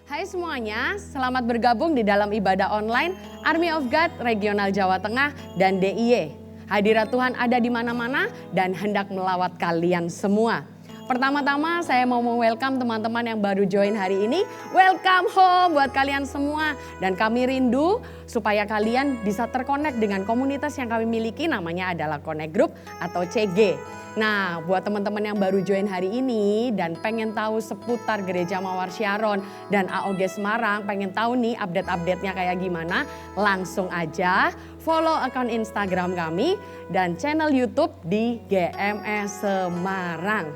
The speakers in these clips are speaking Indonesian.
Hai semuanya, selamat bergabung di dalam ibadah online Army of God Regional Jawa Tengah dan DIY. Hadirat Tuhan ada di mana-mana dan hendak melawat kalian semua. Pertama-tama saya mau welcome teman-teman yang baru join hari ini. Welcome home buat kalian semua. Dan kami rindu supaya kalian bisa terkonek dengan komunitas yang kami miliki, namanya adalah Connect Group atau CG. Nah, buat teman-teman yang baru join hari ini dan pengen tahu seputar Gereja Mawar Syaron dan AOG Semarang, pengen tahu nih update-update-nya kayak gimana, langsung aja follow akun Instagram kami dan channel YouTube di GMS Semarang.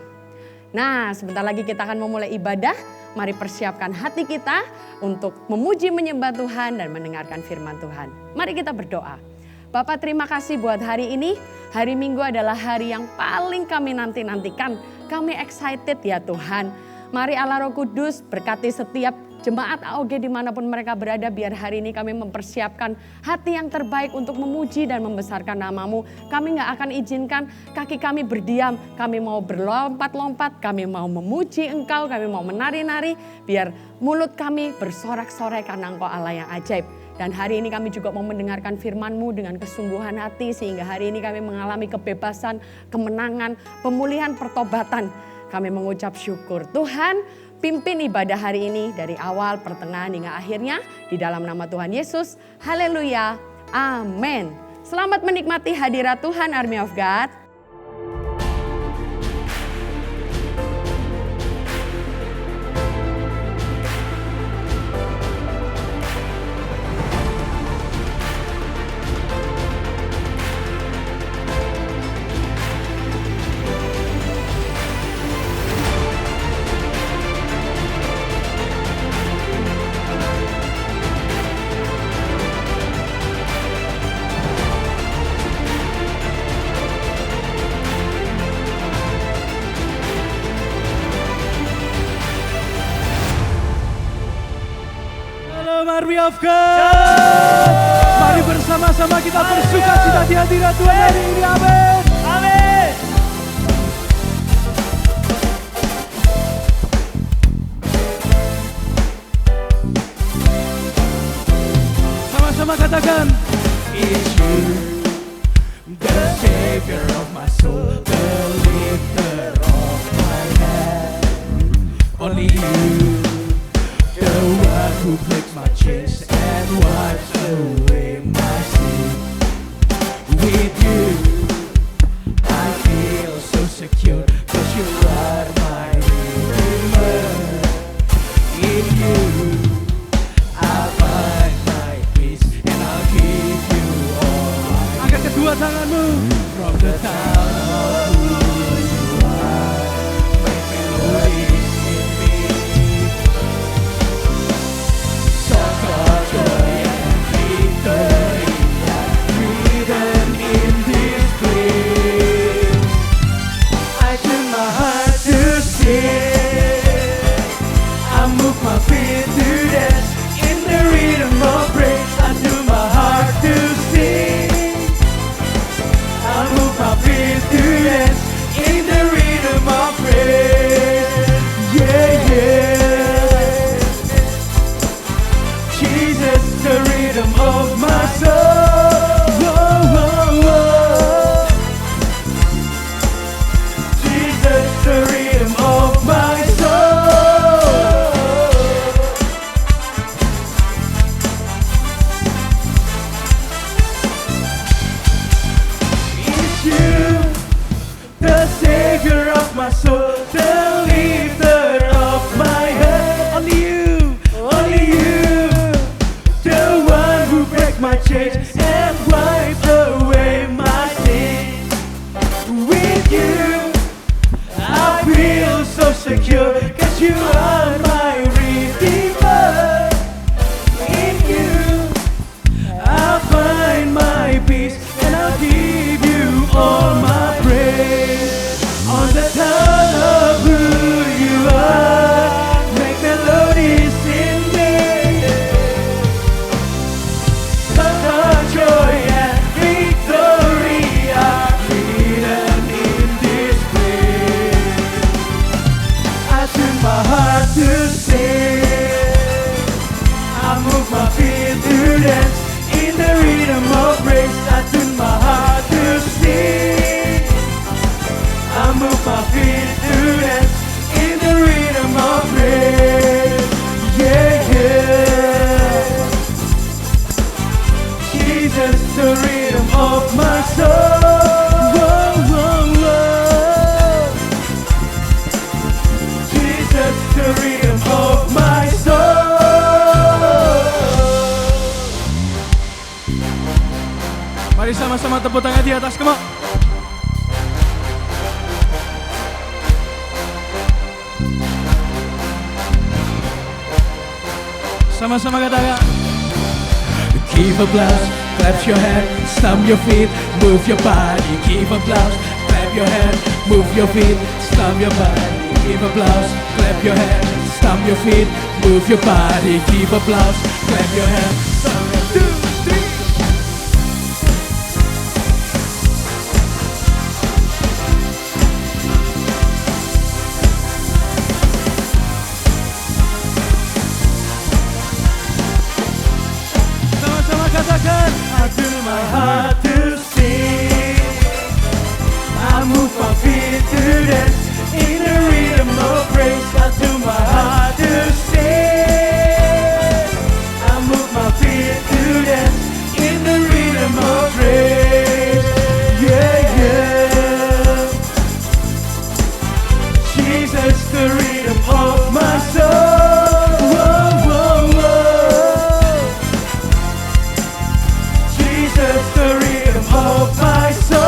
Nah, sebentar lagi kita akan memulai ibadah. Mari persiapkan hati kita untuk memuji menyembah Tuhan dan mendengarkan firman Tuhan. Mari kita berdoa. Bapak, terima kasih buat hari ini. Hari Minggu adalah hari yang paling kami nantikan. Kami excited ya Tuhan. Mari Allah Roh Kudus berkati setiap jemaat AOG dimanapun mereka berada, biar hari ini kami mempersiapkan hati yang terbaik untuk memuji dan membesarkan nama-Mu. Kami gak akan izinkan kaki kami berdiam, kami mau berlompat-lompat, kami mau memuji Engkau, kami mau menari-nari, biar mulut kami bersorak-sorai karena Engkau Allah yang ajaib. Dan hari ini kami juga mau mendengarkan firman-Mu dengan kesungguhan hati, sehingga hari ini kami mengalami kebebasan, kemenangan, pemulihan, pertobatan. Kami mengucap syukur. Tuhan, pimpin ibadah hari ini dari awal, pertengahan hingga akhirnya di dalam nama Tuhan Yesus. Haleluya. Amin. Selamat menikmati hadirat Tuhan Army of God. Army of God, mari bersama-sama kita bersuka cita di hadirat Tuhan hari ini, amin. Amin. Sama-sama katakan, it's you, the Savior of my soul, the lifter of my head, only you. The one who breaks my chains and wipes away my sin. With you, I feel so secure, 'cause you are my Redeemer. In you, I find my peace and I'll give you all. Angkat kedua tanganmu. From the town of who you are, make melodies in me. Songs of joy and victory are written in this place. I tune my heart to sing, I move my feet to dance in the rhythm of praise. I tune my heart to sing, I move my feet to dance in the rhythm of praise. Yeah, yeah. Jesus, the rhythm of my soul. Whoa, whoa, whoa. Jesus, the rhythm of my soul. It's you, the Savior of my soul, the lifter of my head. Only you, only you. The one who breaks my chains Sama-sama tepuk tangan di atas, come on. Sama-sama katakan. Give applause, clap your hand, stamp your feet, move your body. Give applause, clap your hand, move your feet, stamp your body. Give applause, clap your hand, stamp your feet, move your body. Give applause, clap your hand, stamp your feet. I do my heart to sing. I move my feet to dance in the rhythm of praise. I do my heart to sing. I move my feet to dance in the rhythm of praise. Yeah, yeah. Jesus, the rhythm of my soul. The rhythm of my soul.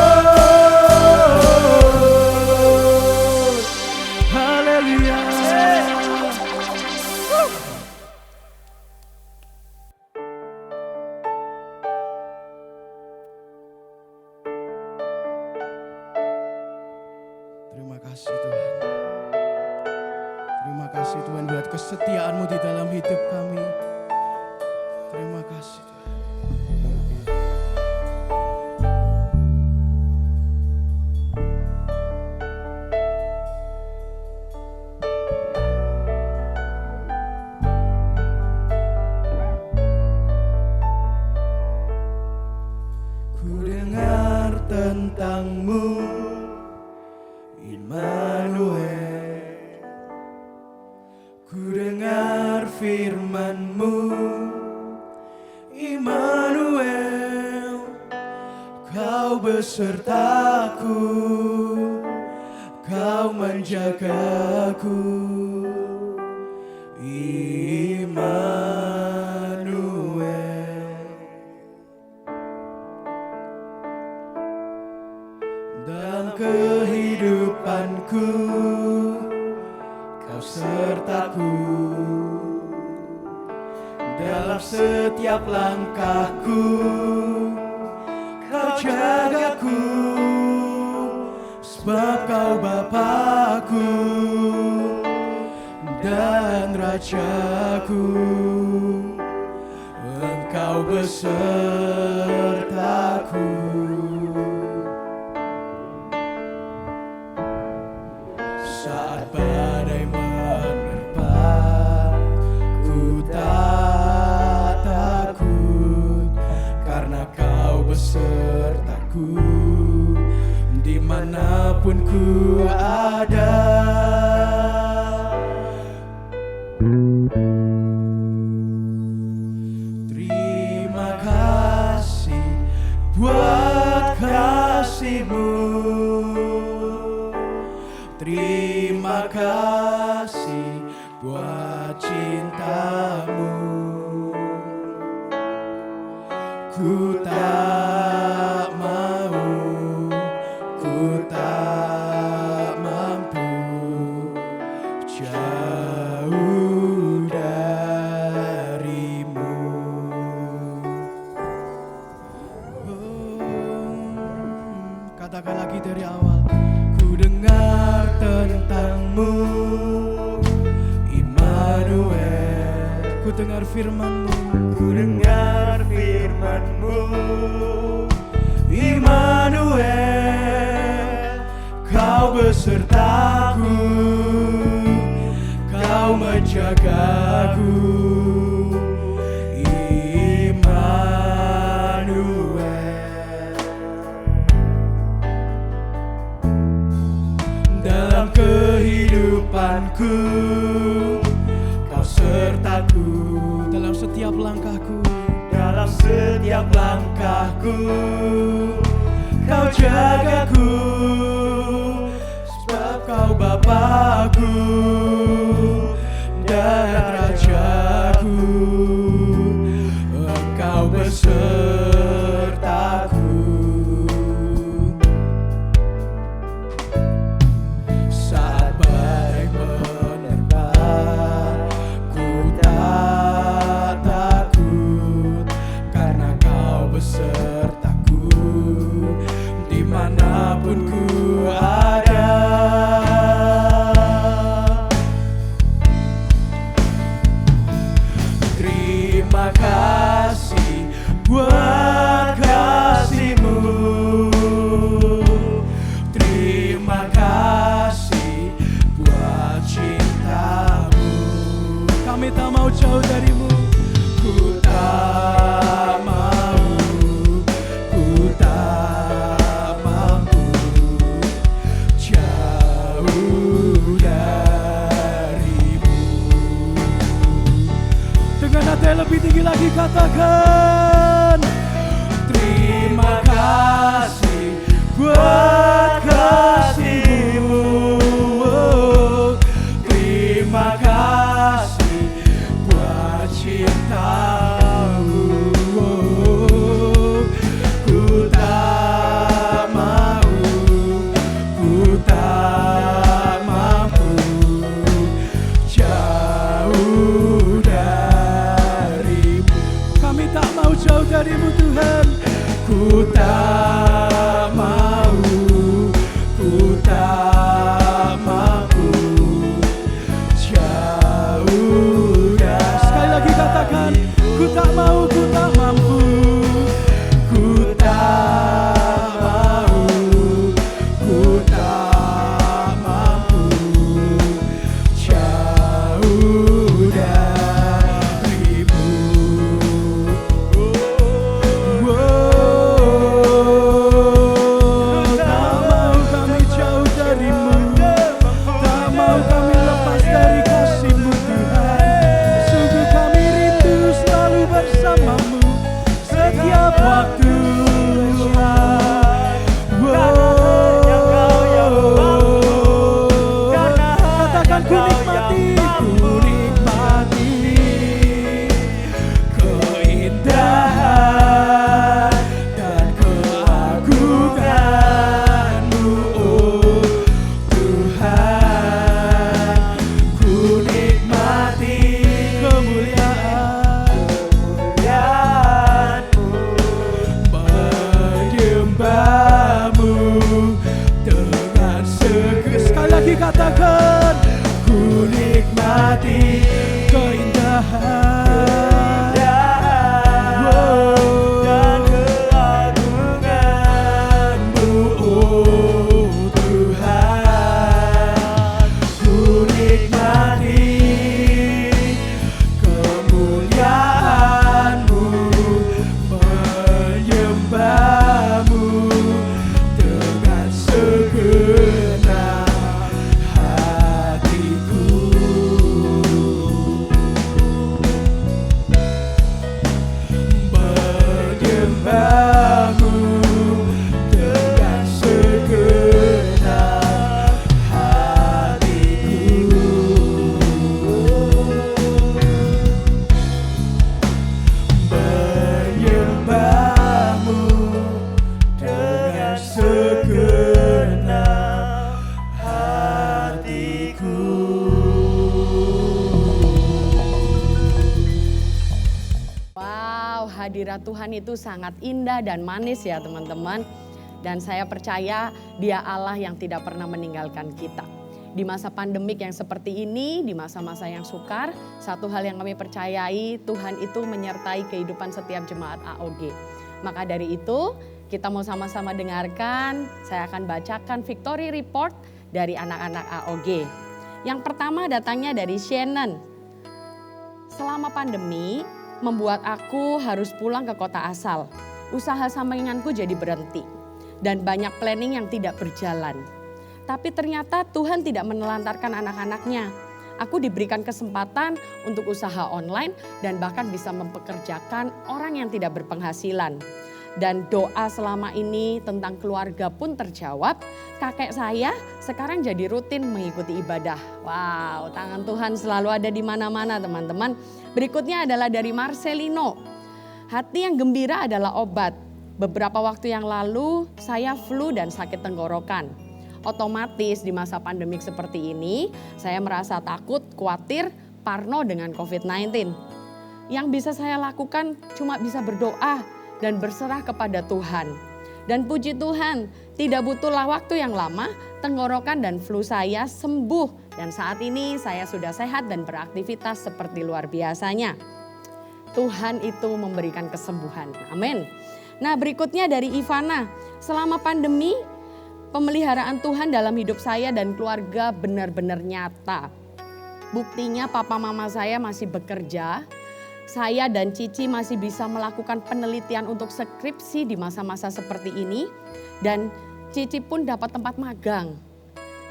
Hallelujah. Terima kasih Tuhan. Terima kasih Tuhan buat kesetiaan-Mu di dalam hidup kami. Terima kasih Tuhan. Tentang-Mu, Immanuel. Ku dengar firman-Mu, Immanuel. Kau besertaku, Kau menjagaku, Immanuel. Dalam kehidupanku, Kau sertaku. Dalam setiap langkahku, Kau jagaku. Sebab Kau Bapakku dan Rajaku. Engkau besertaku. Saat badai menerpa, ku tak takut, karena Kau besertaku. Dimanapun ku ada, terima kasih buat kasih-Mu. Terima kasih buat cinta-Mu. Ku tak mau, ku tak mampu jauh dari-Mu. Katakan lagi dari awal. Ku dengar tentang-Mu, Immanuel. Ku dengar firman-Mu, ku dengar firman-Mu, Immanuel. Kau besertaku, Kau menjagaku, Immanuel. Dalam kehidupanku, Kau sertaku. Dalam setiap langkahku, dalam setiap langkahku, Kau jagaku. Sebab Kau Bapakku dan Rajaku. Engkau besertaku. Terima kasih buat kasih-Mu. Terima kasih buat cinta-Mu. Kami tak mau jauh dari-Mu. Ku tak mau, ku tak mampu jauh dari-Mu. Dengan hati yang lebih tinggi lagi katakan, terima kasih buat kasih-Mu. Terima kasih buat cinta-Mu. Ku tak mau, ku tak mampu jauh dari-Mu. Kami tak mau jauh dari-Mu Tuhan. Ku tak mau, ku tak mampu jauh dari. Sekali lagi katakan, ku tak mau, ku tak mampu. Ku tak mau, ku tak mampu jauh dari-Mu. Tak mau kami jauh dari-Mu, tak mau kami lepas dari kasih-Mu Tuhan. Sungguh kami rindu selalu bersama-Mu setiap waktu. Katakan ku nikmati, keindahan dan keagungan-Mu, oh Tuhan. Ku nikmati kemuliaan-Mu, menyembah-Mu dengan segera. Sekali lagi katakan, ku nikmati keindahan dan keagungan-Mu, oh Tuhan. Ku nikmati kemuliaan-Mu, menyembah-Mu dengan segenap hatiku. Menyembah-Mu dengan segenap hatiku. Menyembah-Mu dengan segenap hatiku. Wow, hadirat Tuhan itu sangat indah dan manis ya teman-teman. Dan saya percaya Dia Allah yang tidak pernah meninggalkan kita. Di masa pandemik yang seperti ini, di masa-masa yang sukar, satu hal yang kami percayai, Tuhan itu menyertai kehidupan setiap jemaat AOG. Maka dari itu, kita mau sama-sama dengarkan, saya akan bacakan victory report dari anak-anak AOG. Yang pertama datangnya dari Shannon. Selama pandemi, membuat aku harus pulang ke kota asal. Usaha sampinganku jadi berhenti. Dan banyak planning yang tidak berjalan. Tapi ternyata Tuhan tidak menelantarkan anak-anaknya. Aku diberikan kesempatan untuk usaha online dan bahkan bisa mempekerjakan orang yang tidak berpenghasilan. Dan doa selama ini tentang keluarga pun terjawab. Kakek saya sekarang jadi rutin mengikuti ibadah. Wow, tangan Tuhan selalu ada di mana-mana teman-teman. Berikutnya adalah dari Marcelino. Hati yang gembira adalah obat. Beberapa waktu yang lalu saya flu dan sakit tenggorokan. Otomatis di masa pandemik seperti ini saya merasa takut, khawatir, parno dengan COVID-19. Yang bisa saya lakukan cuma bisa berdoa dan berserah kepada Tuhan. Dan puji Tuhan, tidak butuhlah waktu yang lama, tenggorokan dan flu saya sembuh. Dan saat ini saya sudah sehat dan beraktivitas seperti luar biasanya. Tuhan itu memberikan kesembuhan. Amin. Nah, berikutnya dari Ivana. Selama pandemi, pemeliharaan Tuhan dalam hidup saya dan keluarga benar-benar nyata. Buktinya papa mama saya masih bekerja. Saya dan Cici masih bisa melakukan penelitian untuk skripsi di masa-masa seperti ini. Dan Cici pun dapat tempat magang.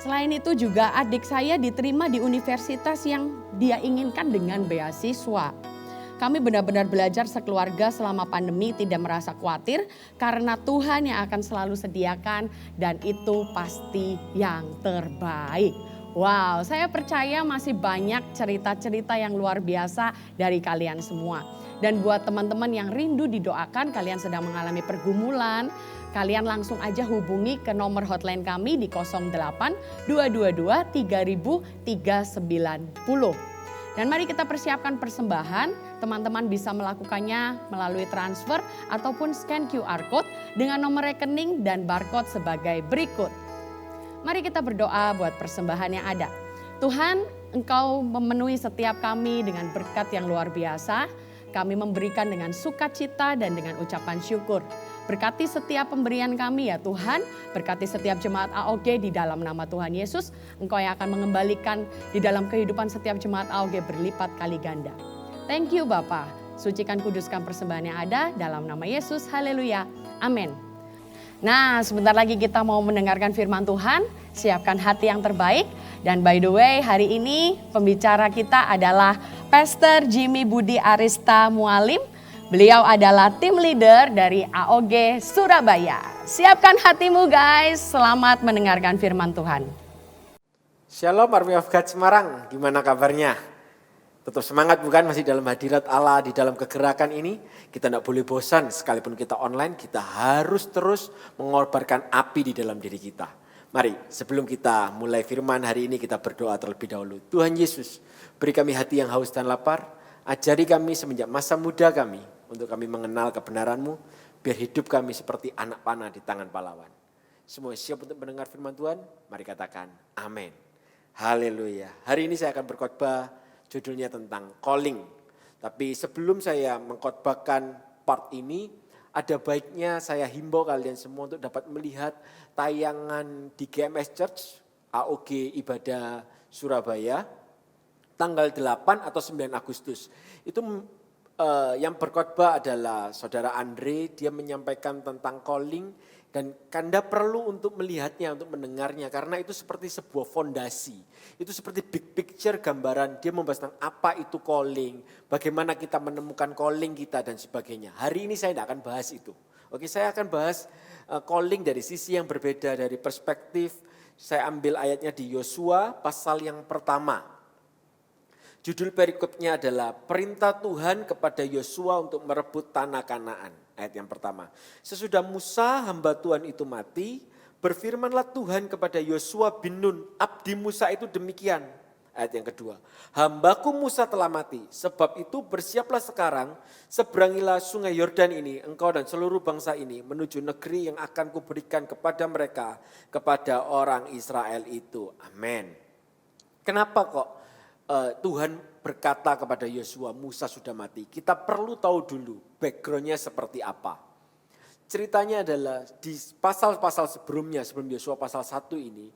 Selain itu juga adik saya diterima di universitas yang dia inginkan dengan beasiswa. Kami benar-benar belajar sekeluarga selama pandemi, tidak merasa khawatir karena Tuhan yang akan selalu sediakan dan itu pasti yang terbaik. Wow, saya percaya masih banyak cerita-cerita yang luar biasa dari kalian semua. Dan buat teman-teman yang rindu didoakan, kalian sedang mengalami pergumulan, kalian langsung aja hubungi ke nomor hotline kami di 08 222 3390. Dan mari kita persiapkan persembahan, teman-teman bisa melakukannya melalui transfer ataupun scan QR Code dengan nomor rekening dan barcode sebagai berikut. Mari kita berdoa buat persembahan yang ada. Tuhan, Engkau memenuhi setiap kami dengan berkat yang luar biasa. Kami memberikan dengan sukacita dan dengan ucapan syukur. Berkati setiap pemberian kami ya Tuhan, berkati setiap jemaat AOG di dalam nama Tuhan Yesus. Engkau yang akan mengembalikan di dalam kehidupan setiap jemaat AOG berlipat kali ganda. Thank you Bapa, sucikan kuduskan persembahan yang ada dalam nama Yesus, haleluya, amin. Nah sebentar lagi kita mau mendengarkan firman Tuhan, siapkan hati yang terbaik. Dan by the way hari ini pembicara kita adalah Pastor Jimmy Budi Arista Mualim. Beliau adalah tim leader dari AOG Surabaya. Siapkan hatimu guys, selamat mendengarkan firman Tuhan. Shalom Army of God Semarang, gimana kabarnya? Tetap semangat bukan, masih dalam hadirat Allah di dalam kegerakan ini. Kita tidak boleh bosan, sekalipun kita online, kita harus terus mengorbankan api di dalam diri kita. Mari sebelum kita mulai firman hari ini kita berdoa terlebih dahulu. Tuhan Yesus, beri kami hati yang haus dan lapar, ajari kami semenjak masa muda kami, untuk kami mengenal kebenaran-Mu, biar hidup kami seperti anak panah di tangan pahlawan. Semua siap untuk mendengar firman Tuhan? Mari katakan amin. Haleluya. Hari ini saya akan berkhotbah, judulnya tentang calling. Tapi sebelum saya mengkhotbahkan part ini, ada baiknya saya himbau kalian semua untuk dapat melihat tayangan di GMS Church, AOG Ibadah Surabaya, tanggal 8 atau 9 Agustus. Itu yang berkhotbah adalah Saudara Andre, dia menyampaikan tentang calling dan Anda perlu untuk melihatnya, untuk mendengarnya karena itu seperti sebuah fondasi. Itu seperti big picture gambaran, dia membahas tentang apa itu calling, bagaimana kita menemukan calling kita dan sebagainya. Hari ini saya tidak akan bahas itu. Oke, saya akan bahas calling dari sisi yang berbeda, dari perspektif. Saya ambil ayatnya di Yosua pasal yang pertama. Judul perikopnya adalah perintah Tuhan kepada Yosua untuk merebut tanah Kanaan. Ayat yang pertama. Sesudah Musa hamba Tuhan itu mati, berfirmanlah Tuhan kepada Yosua bin Nun, abdi Musa itu demikian. Ayat yang kedua. Hambaku Musa telah mati, sebab itu bersiaplah sekarang, seberangilah sungai Yordan ini, engkau dan seluruh bangsa ini menuju negeri yang akan kuberikan kepada mereka, kepada orang Israel itu. Amin. Kenapa kok Tuhan berkata kepada Yosua, Musa sudah mati. Kita perlu tahu dulu backgroundnya seperti apa. Ceritanya adalah di pasal-pasal sebelumnya, sebelum Yosua pasal 1 ini,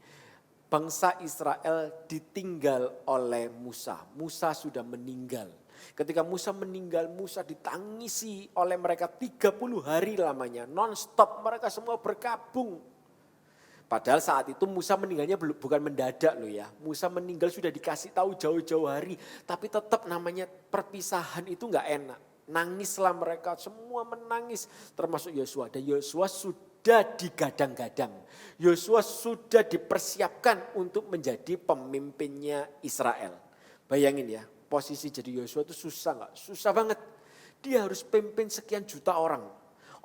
bangsa Israel ditinggal oleh Musa. Musa sudah meninggal. Ketika Musa meninggal, Musa ditangisi oleh mereka 30 hari lamanya. Non-stop mereka semua berkabung. Padahal saat itu Musa meninggalnya bukan mendadak loh ya. Musa meninggal sudah dikasih tahu jauh-jauh hari. Tapi tetap namanya perpisahan itu gak enak. Nangislah mereka, semua menangis. Termasuk Yosua. Dan Yosua sudah digadang-gadang. Yosua sudah dipersiapkan untuk menjadi pemimpinnya Israel. Bayangin ya, posisi jadi Yosua itu susah gak? Susah banget. Dia harus pimpin sekian juta orang.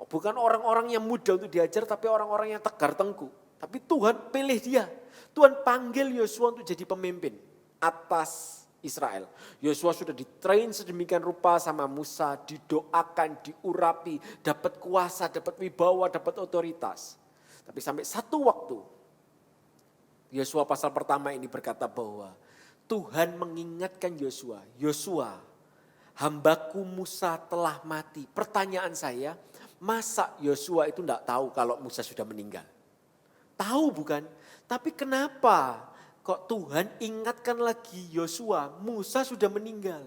Bukan orang-orang yang mudah untuk diajar, tapi orang-orang yang tegar tengku. Tapi Tuhan pilih dia. Tuhan panggil Yosua untuk jadi pemimpin atas Israel. Yosua sudah ditrain sedemikian rupa sama Musa, didoakan, diurapi, dapat kuasa, dapat wibawa, dapat otoritas. Tapi sampai satu waktu, Yosua pasal pertama ini berkata bahwa Tuhan mengingatkan Yosua, Yosua, hambaku Musa telah mati. Pertanyaan saya, masa Yosua itu enggak tahu kalau Musa sudah meninggal? Tahu bukan? Tapi kenapa kok Tuhan ingatkan lagi Yosua, Musa sudah meninggal?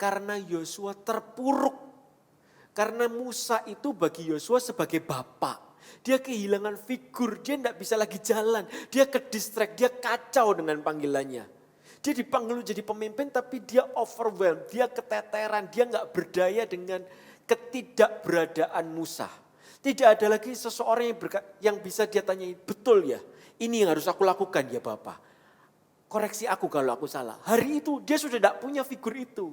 Karena Yosua terpuruk. Karena Musa itu bagi Yosua sebagai bapak. Dia kehilangan figur, dia tidak bisa lagi jalan. Dia ke-distract, dia kacau dengan panggilannya. Dia dipanggil jadi pemimpin tapi dia overwhelmed, dia keteteran, dia nggak berdaya dengan ketidakberadaan Musa. Tidak ada lagi seseorang yang bisa dia tanyai, betul ya, ini yang harus aku lakukan ya Bapak. Koreksi aku kalau aku salah. Hari itu dia sudah tidak punya figur itu.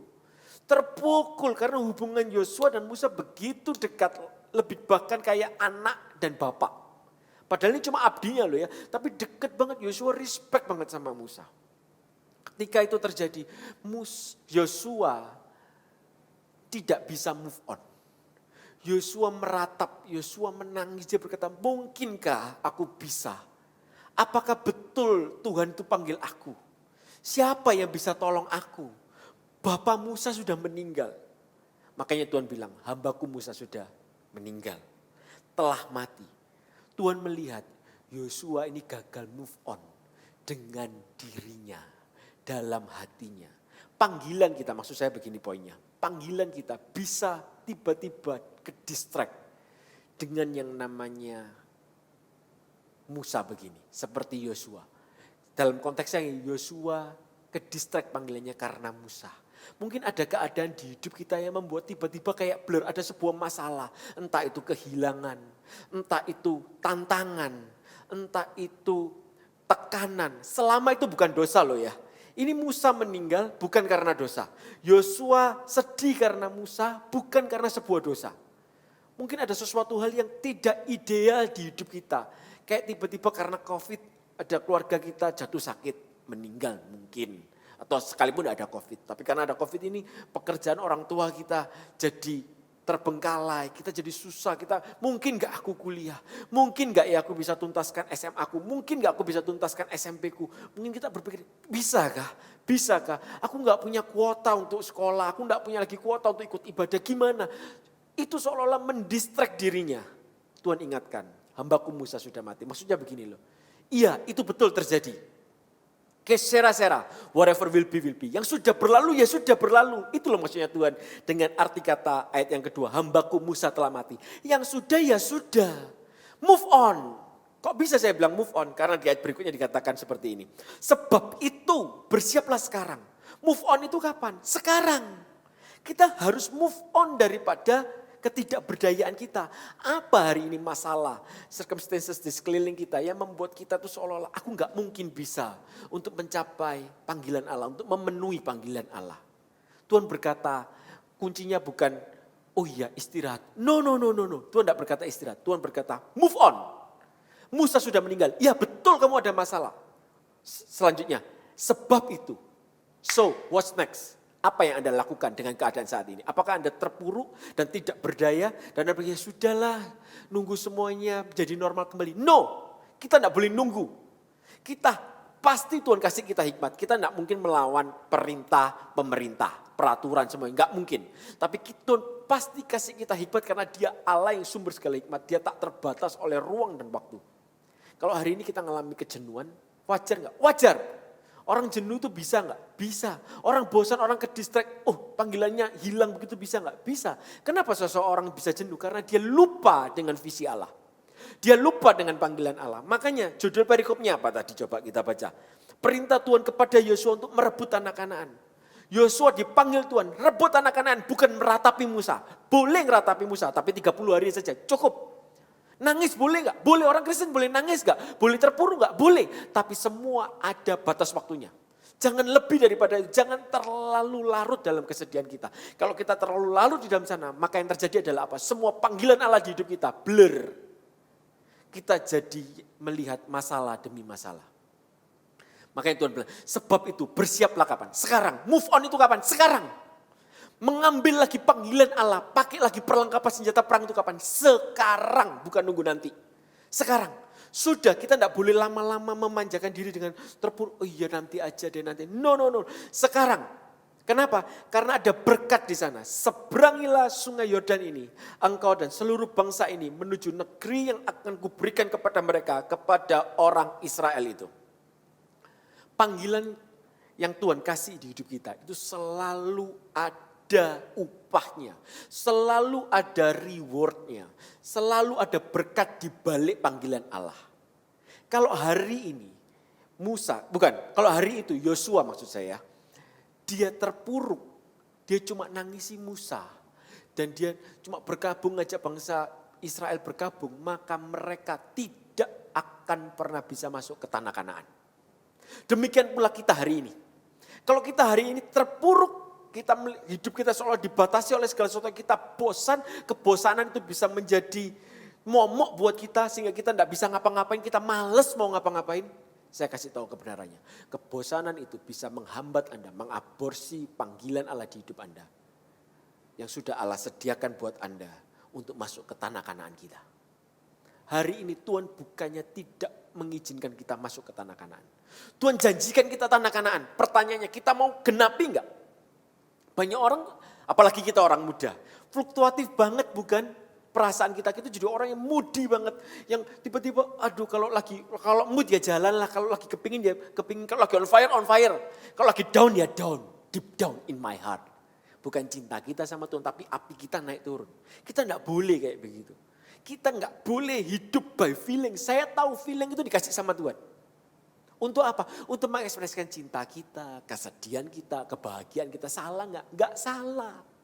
Terpukul karena hubungan Yosua dan Musa begitu dekat, lebih bahkan kayak anak dan bapak. Padahal ini cuma abdinya loh ya, tapi dekat banget. Yosua respect banget sama Musa. Ketika itu terjadi, Yosua tidak bisa move on. Yosua meratap, Yosua menangis, dia berkata, mungkinkah aku bisa? Apakah betul Tuhan itu panggil aku? Siapa yang bisa tolong aku? Bapak Musa sudah meninggal. Makanya Tuhan bilang, hambaku Musa sudah meninggal. Telah mati. Tuhan melihat Yosua ini gagal move on dengan dirinya, dalam hatinya. Panggilan kita, maksud saya begini poinnya. Panggilan kita bisa tiba-tiba ke-distract dengan yang namanya Musa begini. Seperti Yosua. Dalam konteksnya Yosua ke-distract panggilannya karena Musa. Mungkin ada keadaan di hidup kita yang membuat tiba-tiba kayak blur, ada sebuah masalah. Entah itu kehilangan, entah itu tantangan, entah itu tekanan. Selama itu bukan dosa loh ya. Ini Musa meninggal bukan karena dosa. Yosua sedih karena Musa bukan karena sebuah dosa. Mungkin ada sesuatu hal yang tidak ideal di hidup kita. Kayak tiba-tiba karena COVID ada keluarga kita jatuh sakit, meninggal mungkin. Atau sekalipun ada COVID. Tapi karena ada COVID ini pekerjaan orang tua kita jadi terbengkalai. Kita jadi susah. Kita mungkin gak aku kuliah. Mungkin gak ya aku bisa tuntaskan SMA aku. Mungkin gak aku bisa tuntaskan SMP ku. Mungkin kita berpikir bisakah? Bisakah? Aku gak punya kuota untuk sekolah. Aku gak punya lagi kuota untuk ikut ibadah. Gimana? Itu seolah-olah mendistract dirinya. Tuhan ingatkan. Hambaku Musa sudah mati. Maksudnya begini loh. Iya itu betul terjadi. Kesera-sera, whatever will be, will be. Yang sudah berlalu ya sudah berlalu. Itu loh maksudnya Tuhan. Dengan arti kata ayat yang kedua, hambaku Musa telah mati. Yang sudah ya sudah. Move on. Kok bisa saya bilang move on? Karena di ayat berikutnya dikatakan seperti ini. Sebab itu bersiaplah sekarang. Move on itu kapan? Sekarang. Kita harus move on daripada ketidakberdayaan kita. Apa hari ini masalah, circumstances di sekeliling kita yang membuat kita tuh seolah-olah aku gak mungkin bisa untuk mencapai panggilan Allah, untuk memenuhi panggilan Allah. Tuhan berkata kuncinya bukan oh iya istirahat. No. Tuhan gak berkata istirahat, Tuhan berkata move on. Musa sudah meninggal, iya betul kamu ada masalah. Selanjutnya, sebab itu. So what's next? Apa yang Anda lakukan dengan keadaan saat ini? Apakah Anda terpuruk dan tidak berdaya? Dan Anda berkata, sudahlah nunggu semuanya jadi normal kembali. No, kita tidak boleh nunggu. Kita pasti Tuhan kasih kita hikmat. Kita tidak mungkin melawan perintah pemerintah, peraturan semuanya. Enggak mungkin. Tapi Tuhan pasti kasih kita hikmat karena dia Allah yang sumber segala hikmat. Dia tak terbatas oleh ruang dan waktu. Kalau hari ini kita mengalami kejenuhan, wajar enggak? Wajar. Orang jenuh itu bisa enggak? Bisa. Orang bosan, orang ke-distract, panggilannya hilang begitu bisa enggak? Bisa. Kenapa seseorang bisa jenuh? Karena dia lupa dengan visi Allah. Dia lupa dengan panggilan Allah. Makanya judul perikopnya apa tadi? Coba kita baca. Perintah Tuhan kepada Yosua untuk merebut tanah Kanaan. Yosua dipanggil Tuhan, rebut tanah Kanaan, bukan meratapi Musa. Boleh meratapi Musa, tapi 30 hari saja, cukup. Nangis boleh gak? Boleh, orang Kristen boleh nangis gak? Boleh terpuruk gak? Boleh. Tapi semua ada batas waktunya. Jangan lebih daripada itu. Jangan terlalu larut dalam kesedihan kita. Kalau kita terlalu larut di dalam sana, maka yang terjadi adalah apa? Semua panggilan Allah di hidup kita blur. Kita jadi melihat masalah demi masalah. Makanya Tuhan bilang, sebab itu bersiaplah kapan? Sekarang. Move on itu kapan? Sekarang. Mengambil lagi panggilan Allah, pakai lagi perlengkapan senjata perang itu kapan? Sekarang, bukan nunggu nanti. Sekarang. Sudah, kita tidak boleh lama-lama memanjakan diri dengan terpuruk. Oh iya nanti aja deh nanti. No. Sekarang. Kenapa? Karena ada berkat di sana. Seberangilah sungai Yordan ini, engkau dan seluruh bangsa ini menuju negeri yang akan kuberikan kepada mereka, kepada orang Israel itu. Panggilan yang Tuhan kasih di hidup kita itu selalu ada upahnya, selalu ada rewardnya, selalu ada berkat di balik panggilan Allah. Kalau hari ini kalau hari itu Yosua maksud saya, dia terpuruk, dia cuma nangisi Musa. Dan dia cuma bergabung ngajak bangsa Israel bergabung, maka mereka tidak akan pernah bisa masuk ke tanah Kanaan. Demikian pula kita hari ini. Kalau kita hari ini terpuruk, hidup kita seolah dibatasi oleh segala sesuatu, kita bosan, kebosanan itu bisa menjadi momok buat kita sehingga kita tidak bisa ngapa-ngapain, kita males mau ngapa-ngapain. Saya kasih tahu kebenarannya. Kebosanan itu bisa menghambat Anda, mengaborsi panggilan Allah di hidup Anda. Yang sudah Allah sediakan buat Anda untuk masuk ke tanah Kanaan kita. Hari ini Tuhan bukannya tidak mengizinkan kita masuk ke tanah Kanaan. Tuhan janjikan kita tanah Kanaan. Pertanyaannya, kita mau genapi enggak? Banyak orang, apalagi kita orang muda, fluktuatif banget bukan? Perasaan kita itu jadi orang yang moody banget. Yang tiba-tiba aduh kalau mood ya jalan lah. Kalau lagi kepingin ya kepingin. Kalau lagi on fire. Kalau lagi down ya down. Deep down in my heart. Bukan cinta kita sama Tuhan tapi api kita naik turun. Kita enggak boleh kayak begitu. Kita enggak boleh hidup by feeling. Saya tahu feeling itu dikasih sama Tuhan. Untuk apa? Untuk mengekspresikan cinta kita, kesedihan kita, kebahagiaan kita. Salah enggak? Enggak salah.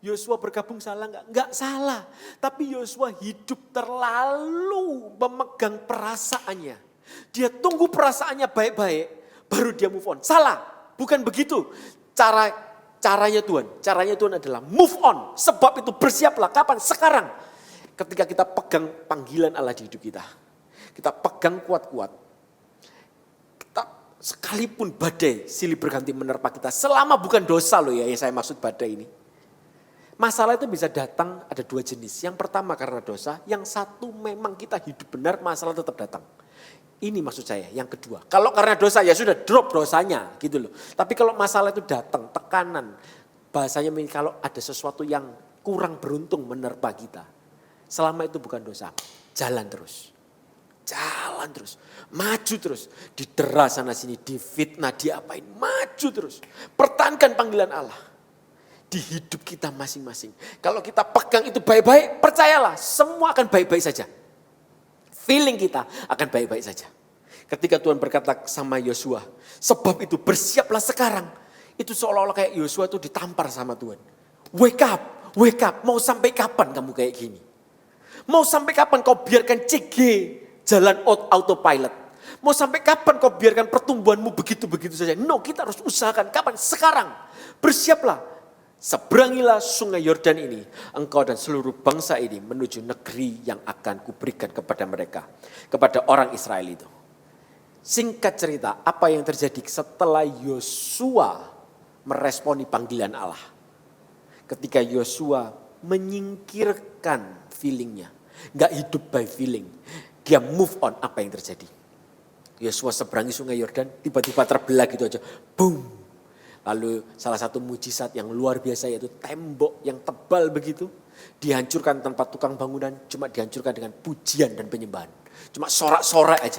Yosua bergabung salah enggak? Enggak salah. Tapi Yosua hidup terlalu memegang perasaannya. Dia tunggu perasaannya baik-baik, baru dia move on. Salah, bukan begitu. Caranya Tuhan. Caranya Tuhan adalah move on. Sebab itu bersiaplah. Kapan? Sekarang. Ketika kita pegang panggilan Allah di hidup kita. Kita pegang kuat-kuat. Sekalipun badai silih berganti menerpa kita. Selama bukan dosa loh ya yang saya maksud badai ini. Masalah itu bisa datang ada dua jenis. Yang pertama karena dosa, yang satu memang kita hidup benar, masalah tetap datang. Ini maksud saya, yang kedua. Kalau karena dosa ya sudah drop dosanya gitu loh. Tapi kalau masalah itu datang, tekanan, bahasanya kalau ada sesuatu yang kurang beruntung menerpa kita. Selama itu bukan dosa, jalan terus. Jalan terus, maju terus. Didera sana sini, difitnah, diapain, maju terus. Pertahankan panggilan Allah. Di hidup kita masing-masing. Kalau kita pegang itu baik-baik, percayalah semua akan baik-baik saja. Feeling kita akan baik-baik saja. Ketika Tuhan berkata sama Yosua, sebab itu bersiaplah sekarang. Itu seolah-olah kayak Yosua itu ditampar sama Tuhan. Wake up, mau sampai kapan kamu kayak gini? Mau sampai kapan kau biarkan CG jalan autopilot? Mau sampai kapan kau biarkan pertumbuhanmu begitu-begitu saja? No, kita harus usahakan. Kapan? Sekarang. Bersiaplah. Seberangilah sungai Yordan ini, engkau dan seluruh bangsa ini menuju negeri yang akan kuberikan kepada mereka, kepada orang Israel itu. Singkat cerita, apa yang terjadi setelah Yosua meresponi panggilan Allah? Ketika Yosua menyingkirkan feelingnya, gak hidup by feeling, dia move on, apa yang terjadi? Yosua seberangi sungai Yordan, tiba-tiba terbelah gitu aja, boom. Lalu salah satu mujizat yang luar biasa yaitu tembok yang tebal begitu. Dihancurkan tanpa tukang bangunan, cuma dihancurkan dengan pujian dan penyembahan. Cuma sorak-sorak aja.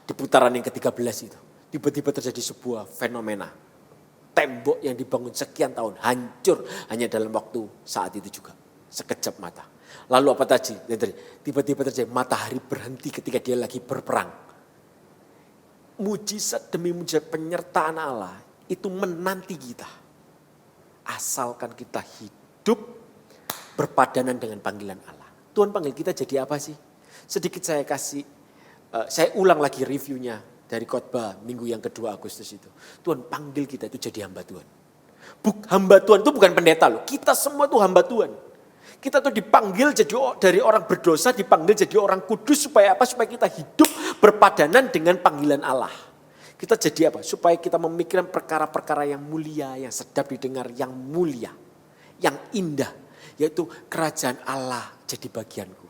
Di putaran yang ke-13 itu. Tiba-tiba terjadi sebuah fenomena. Tembok yang dibangun sekian tahun hancur hanya dalam waktu saat itu juga. Sekejap mata. Lalu apa tadi? Tiba-tiba terjadi matahari berhenti ketika dia lagi berperang. Mujizat demi mujizat penyertaan Allah itu menanti kita. Asalkan kita hidup berpadanan dengan panggilan Allah. Tuhan panggil kita jadi apa sih? Sedikit saya ulang lagi reviewnya dari khotbah minggu yang kedua Agustus itu. Tuhan panggil kita itu jadi hamba Tuhan. Hamba Tuhan itu bukan pendeta loh. Kita semua itu hamba Tuhan. Kita tuh dipanggil jadi dari orang berdosa, dipanggil jadi orang kudus supaya apa? Supaya kita hidup berpadanan dengan panggilan Allah. Kita jadi apa? Supaya kita memikirkan perkara-perkara yang mulia, yang sedap didengar, yang mulia, yang indah. Yaitu kerajaan Allah jadi bagianku.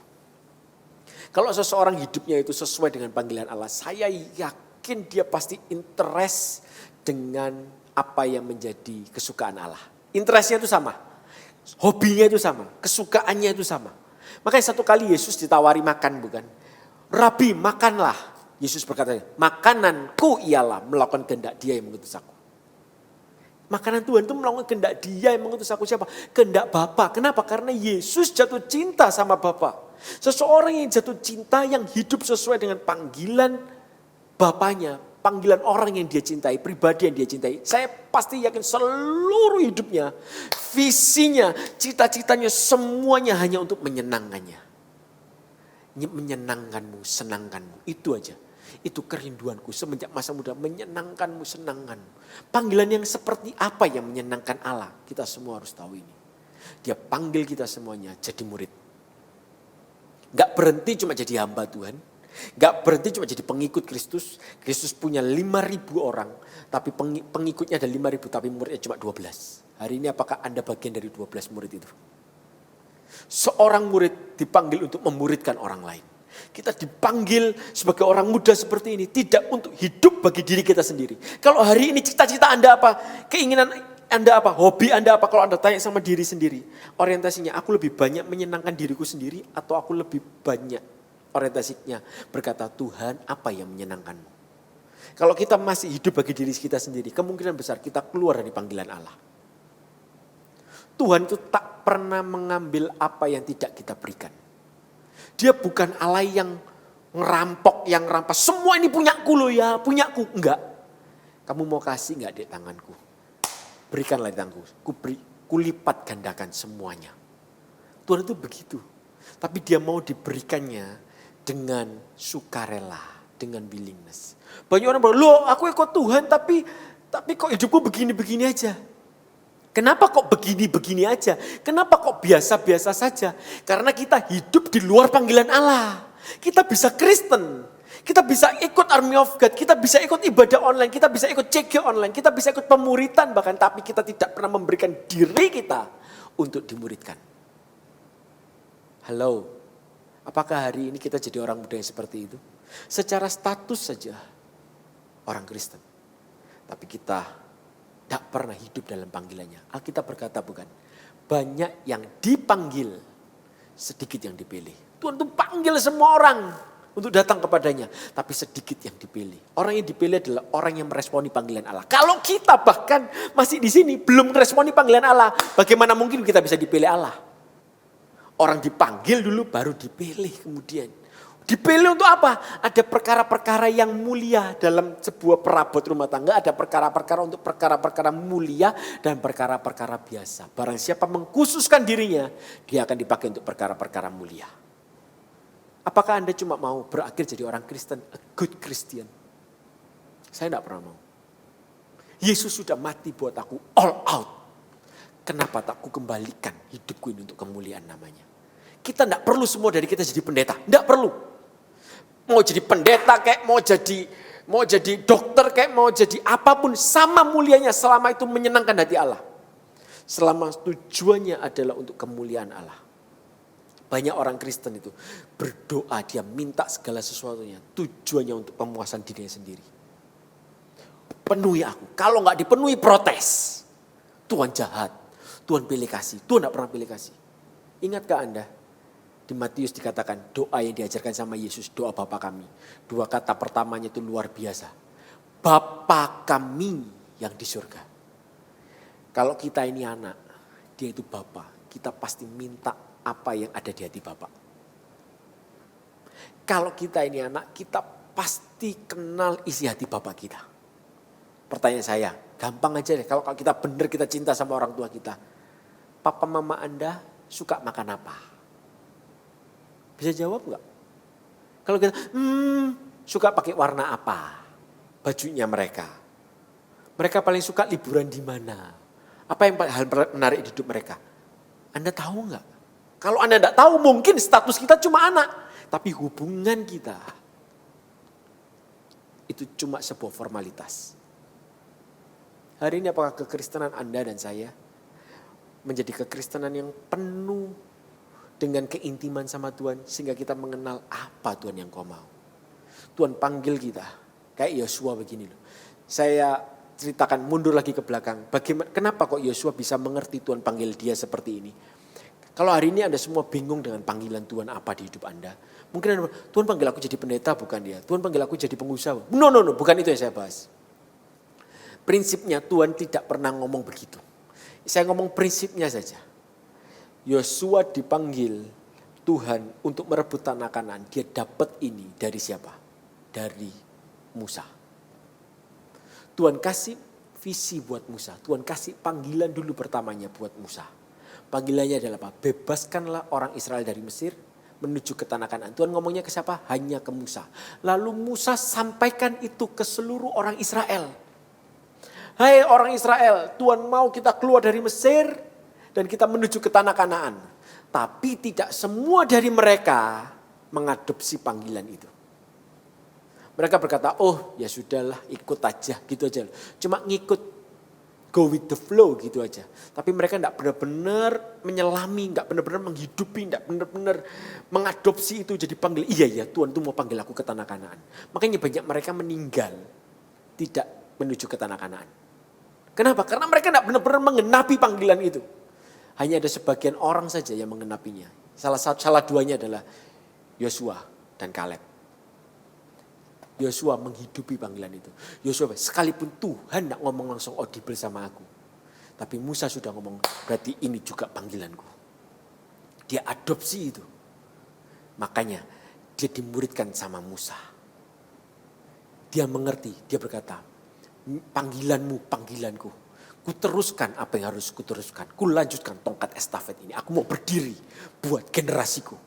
Kalau seseorang hidupnya itu sesuai dengan panggilan Allah, saya yakin dia pasti interest dengan apa yang menjadi kesukaan Allah. Interestnya itu sama, hobinya itu sama, kesukaannya itu sama. Makanya satu kali Yesus ditawari makan bukan? Rabi makanlah. Yesus berkata, makananku ialah melakukan kehendak Dia yang mengutus aku. Makanan Tuhan itu melakukan kehendak Dia yang mengutus aku siapa? Kehendak Bapa. Kenapa? Karena Yesus jatuh cinta sama Bapa. Seseorang yang jatuh cinta yang hidup sesuai dengan panggilan Bapanya. Panggilan orang yang dia cintai, pribadi yang dia cintai. Saya pasti yakin seluruh hidupnya, visinya, cita-citanya semuanya hanya untuk menyenangkannya. Menyenangkanmu, senangkanmu. Itu aja. Itu kerinduanku semenjak masa muda, menyenangkanmu, senangkanmu. Panggilan yang seperti apa yang menyenangkan Allah? Kita semua harus tahu ini. Dia panggil kita semuanya jadi murid. Gak berhenti cuma jadi hamba Tuhan. Gak berhenti cuma jadi pengikut Kristus. Kristus punya 5.000 orang. Tapi pengikutnya ada 5.000 tapi muridnya cuma 12. Hari ini apakah Anda bagian dari 12 murid itu? Seorang murid dipanggil untuk memuridkan orang lain. Kita dipanggil sebagai orang muda seperti ini tidak untuk hidup bagi diri kita sendiri. Kalau hari ini cita-cita Anda apa? Keinginan Anda apa? Hobi Anda apa? Kalau Anda tanya sama diri sendiri. Orientasinya aku lebih banyak menyenangkan diriku sendiri atau aku lebih banyak orientasinya berkata Tuhan apa yang menyenangkanmu. Kalau kita masih hidup bagi diri kita sendiri kemungkinan besar kita keluar dari panggilan Allah. Tuhan itu tak pernah mengambil apa yang tidak kita berikan. Dia bukan Allah yang ngerampok, yang rampas. Semua ini punyaku loh ya, punyaku. Enggak. Kamu mau kasih enggak di tanganku? Berikanlah di tanganku. Kulipat gandakan semuanya. Tuhan itu begitu. Tapi dia mau diberikannya dengan sukarela, dengan willingness. Banyak orang bilang, loh aku ikut Tuhan tapi kok hidupku begini-begini aja. Kenapa kok begini-begini aja? Kenapa kok biasa-biasa saja? Karena kita hidup di luar panggilan Allah. Kita bisa Kristen. Kita bisa ikut Army of God. Kita bisa ikut ibadah online. Kita bisa ikut CG online. Kita bisa ikut pemuritan bahkan. Tapi kita tidak pernah memberikan diri kita untuk dimuridkan. Halo. Apakah hari ini kita jadi orang muda yang seperti itu? Secara status saja orang Kristen. Tapi kita tak pernah hidup dalam panggilannya. Alkitab berkata bukan. Banyak yang dipanggil, sedikit yang dipilih. Tuhan itu panggil semua orang untuk datang kepadanya. Tapi sedikit yang dipilih. Orang yang dipilih adalah orang yang meresponi panggilan Allah. Kalau kita bahkan masih di sini belum meresponi panggilan Allah. Bagaimana mungkin kita bisa dipilih Allah? Orang dipanggil dulu baru dipilih kemudian. Dipilih untuk apa? Ada perkara-perkara yang mulia dalam sebuah perabot rumah tangga. Ada perkara-perkara untuk perkara-perkara mulia dan perkara-perkara biasa. Barang siapa mengkhususkan dirinya, dia akan dipakai untuk perkara-perkara mulia. Apakah Anda cuma mau berakhir jadi orang Kristen, a good Christian? Saya tidak pernah mau. Yesus sudah mati buat aku all out. Kenapa tak ku kembalikan hidupku ini untuk kemuliaan namanya? Kita tidak perlu semua dari kita jadi pendeta. Tidak perlu. Mau jadi pendeta kayak, mau jadi dokter kayak, mau jadi apapun. Sama mulianya selama itu menyenangkan hati Allah. Selama tujuannya adalah untuk kemuliaan Allah. Banyak orang Kristen itu berdoa, dia minta segala sesuatunya. Tujuannya untuk pemuasan dirinya sendiri. Penuhi aku. Kalau gak dipenuhi protes. Tuhan jahat. Tuhan pilih kasih. Tuhan gak pernah pilih kasih. Ingatkah Anda? Di Matius dikatakan doa yang diajarkan sama Yesus, doa Bapa kami. Dua kata pertamanya itu luar biasa. Bapa kami yang di surga. Kalau kita ini anak, dia itu Bapa. Kita pasti minta apa yang ada di hati Bapa. Kalau kita ini anak, kita pasti kenal isi hati Bapa kita. Pertanyaan saya, gampang aja deh. Kalau kita benar kita cinta sama orang tua kita. Papa mama Anda suka makan apa? Bisa jawab enggak? Kalau kita suka pakai warna apa? Bajunya mereka. Mereka paling suka liburan di mana? Apa yang hal menarik di hidup mereka? Anda tahu enggak? Kalau Anda enggak tahu mungkin status kita cuma anak. Tapi hubungan kita itu cuma sebuah formalitas. Hari ini apakah kekristenan Anda dan saya menjadi kekristenan yang penuh dengan keintiman sama Tuhan sehingga kita mengenal apa Tuhan yang kau mau. Tuhan panggil kita kayak Yosua begini loh. Saya ceritakan mundur lagi ke belakang. Bagaimana, kenapa kok Yosua bisa mengerti Tuhan panggil dia seperti ini? Kalau hari ini Anda semua bingung dengan panggilan Tuhan apa di hidup Anda. Mungkin Anda, Tuhan panggil aku jadi pendeta, bukan dia. Tuhan panggil aku jadi pengusaha. No, bukan itu yang saya bahas. Prinsipnya Tuhan tidak pernah ngomong begitu. Saya ngomong prinsipnya saja. Yosua dipanggil Tuhan untuk merebut tanah Kanaan. Dia dapat ini dari siapa? Dari Musa. Tuhan kasih visi buat Musa. Tuhan kasih panggilan dulu pertamanya buat Musa. Panggilannya adalah apa? Bebaskanlah orang Israel dari Mesir menuju ke tanah Kanaan. Tuhan ngomongnya ke siapa? Hanya ke Musa. Lalu Musa sampaikan itu ke seluruh orang Israel. Hai orang Israel, Tuhan mau kita keluar dari Mesir dan kita menuju ke tanah Kanaan. Tapi tidak semua dari mereka mengadopsi panggilan itu. Mereka berkata, oh ya sudahlah ikut aja gitu aja. Cuma ngikut. Go with the flow gitu aja. Tapi mereka tidak benar-benar menyelami, tidak benar-benar menghidupi, tidak benar-benar mengadopsi itu jadi panggil. Iya Tuhan tuh mau panggil aku ke tanah Kanaan. Makanya banyak mereka meninggal tidak menuju ke tanah Kanaan. Kenapa? Karena mereka tidak benar-benar mengenapi panggilan itu. Hanya ada sebagian orang saja yang mengenapinya. Salah duanya adalah Yosua dan Kaleb. Yosua menghidupi panggilan itu. Yosua sekalipun Tuhan tidak ngomong langsung audible sama aku. Tapi Musa sudah ngomong berarti ini juga panggilanku. Dia adopsi itu. Makanya dia dimuridkan sama Musa. Dia mengerti, dia berkata panggilanmu, panggilanku. Ku teruskan apa yang harus ku teruskan. Ku lanjutkan tongkat estafet ini. Aku mau berdiri buat generasiku.